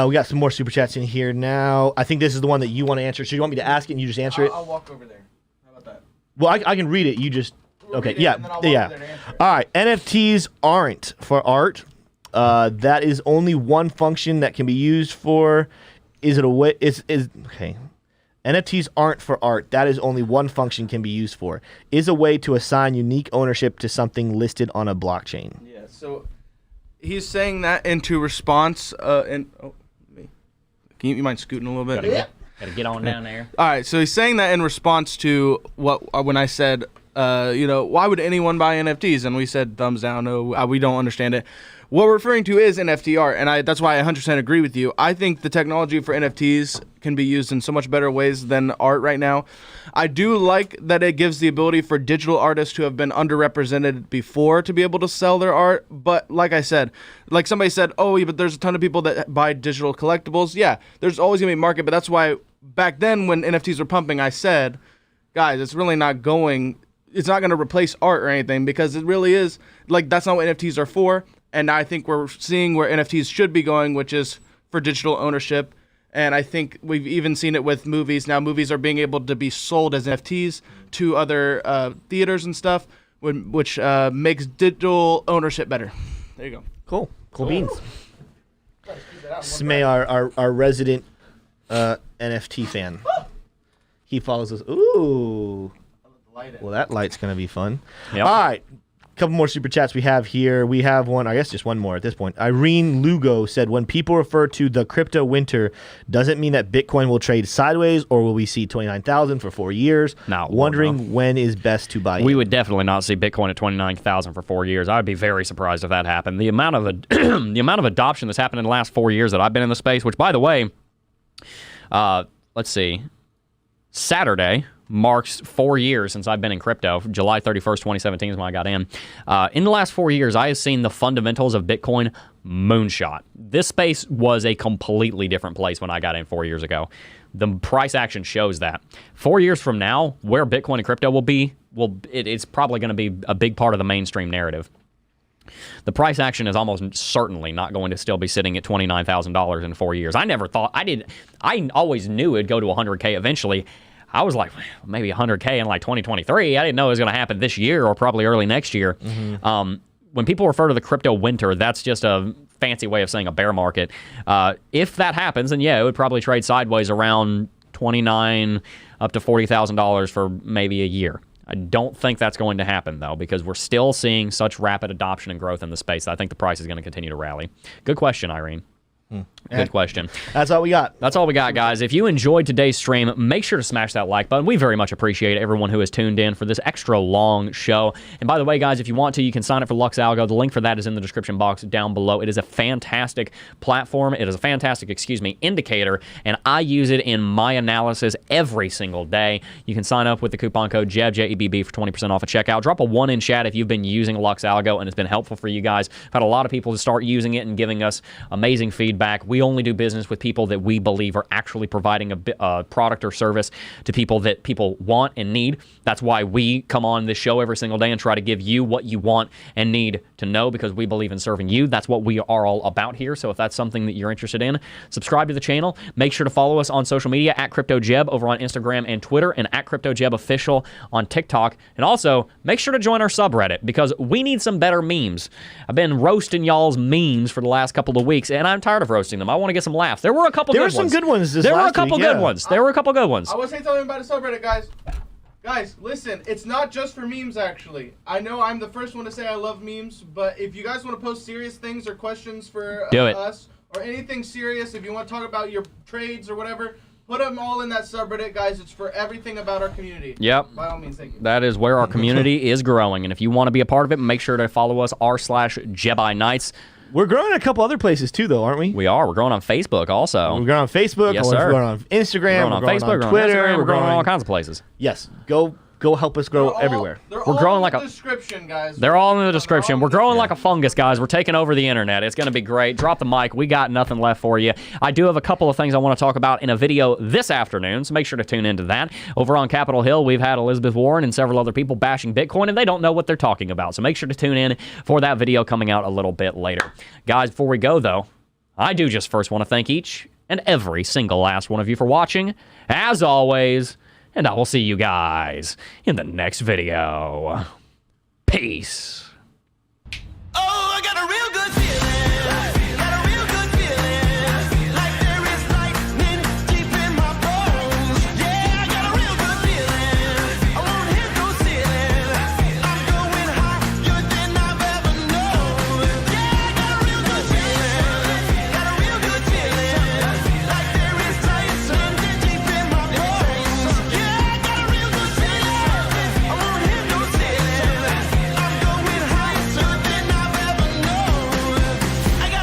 we got some more super chats in here now. I think this is the one that you want to answer. So you want me to ask it and you just answer it? I'll walk over there. How about that? Well, I can read it. You just... Okay, yeah. All right, NFTs aren't for art. That is only one function that can be used for. Is it a way? Okay. NFTs aren't for art. That is only one function can be used for. Is a way to assign unique ownership to something listed on a blockchain. Yeah. So he's saying that into response. Can you mind scooting a little bit? Gotta get on down there. All right. So he's saying that in response to when I said, why would anyone buy NFTs? And we said thumbs down. No, we don't understand it. What we're referring to is NFT art, and that's why I 100% agree with you. I think the technology for NFTs can be used in so much better ways than art right now. I do like that it gives the ability for digital artists who have been underrepresented before to be able to sell their art. But like I said, like somebody said, but there's a ton of people that buy digital collectibles. Yeah, there's always going to be a market, but that's why back then when NFTs were pumping, I said, guys, it's really not going. It's not going to replace art or anything because it really is like that's not what NFTs are for. And I think we're seeing where NFTs should be going, which is for digital ownership. And I think we've even seen it with movies. Now movies are being able to be sold as NFTs to other theaters and stuff, which makes digital ownership better. There you go. Cool beans. Smay, our resident NFT fan. He follows us. Ooh. Well, that light's going to be fun. Yep. All right. Couple more super chats we have here. We have one, I guess just one more at this point. Irene Lugo said, when people refer to the crypto winter, does it mean that Bitcoin will trade sideways or will we see 29,000 for 4 years? No. Wondering when is best to buy We in. would definitely not see Bitcoin at 29,000 for 4 years. I would be very surprised if that happened. The amount of the amount of adoption that's happened in the last 4 years that I've been in the space, which by the way, let's see, Saturday marks 4 years since I've been in crypto. July 31st, 2017 is when I got in. In the last 4 years, I have seen the fundamentals of Bitcoin moonshot. This space was a completely different place when I got in 4 years ago. The price action shows that. 4 years from now, where Bitcoin and crypto will be, it's probably going to be a big part of the mainstream narrative. The price action is almost certainly not going to still be sitting at $29,000 in 4 years. I never thought, I always knew it'd go to 100K eventually. I was like, maybe 100K in like 2023. I didn't know it was going to happen this year or probably early next year. Mm-hmm. When people refer to the crypto winter, that's just a fancy way of saying a bear market. If that happens, then yeah, it would probably trade sideways around $29,000 up to $40,000 for maybe a year. I don't think that's going to happen, though, because we're still seeing such rapid adoption and growth in the space. I think the price is going to continue to rally. Good question, Irene. Good question. That's all we got. That's all we got, guys. If you enjoyed today's stream, make sure to smash that like button. We very much appreciate everyone who has tuned in for this extra long show. And by the way, guys, if you want to, you can sign up for Lux Algo. The link for that is in the description box down below. It is a fantastic platform. It is a fantastic, indicator, and I use it in my analysis every single day. You can sign up with the coupon code JEB, J-E-B-B, for 20% off at checkout. Drop a 1 in chat if you've been using Lux Algo and it's been helpful for you guys. I've had a lot of people to start using it and giving us amazing feedback. We only do business with people that we believe are actually providing a product or service to people that people want and need. That's why we come on this show every single day and try to give you what you want and need to know, because we believe in serving you. That's what we are all about here. So if that's something that you're interested in, subscribe to the channel. Make sure to follow us on social media at CryptoJeb over on Instagram and Twitter, and at CryptoJeb Official on TikTok. And also, make sure to join our subreddit because we need some better memes. I've been roasting y'all's memes for the last couple of weeks, and I'm tired of roasting them. I want to get some laughs. There were a couple good ones. There were some good ones this There were a last couple week, good yeah. ones. There were a couple good ones. I want to say something about a subreddit, guys. Guys, listen, it's not just for memes, actually. I know I'm the first one to say I love memes, but if you guys want to post serious things or questions for us, or anything serious, if you want to talk about your trades or whatever, put them all in that subreddit, guys. It's for everything about our community. Yep. By all means, thank you. That is where our community is growing. And if you want to be a part of it, make sure to follow us, r/Jedi Knights. We're growing a couple other places too, though, aren't we? We are. We're growing on Facebook also. We're growing on Facebook. Yes, we're sir. growing on Instagram. We're growing on Facebook, on Twitter. we're growing on all kinds of places. Yes. Go help us grow everywhere. They're We're all growing in like the a- description, guys. They're all in the description. We're growing like a fungus, guys. We're taking over the internet. It's going to be great. Drop the mic. We got nothing left for you. I do have a couple of things I want to talk about in a video this afternoon, so make sure to tune into that. Over on Capitol Hill, we've had Elizabeth Warren and several other people bashing Bitcoin, and they don't know what they're talking about. So make sure to tune in for that video coming out a little bit later. Guys, before we go, though, I do just first want to thank each and every single last one of you for watching, as always, and I will see you guys in the next video. Peace.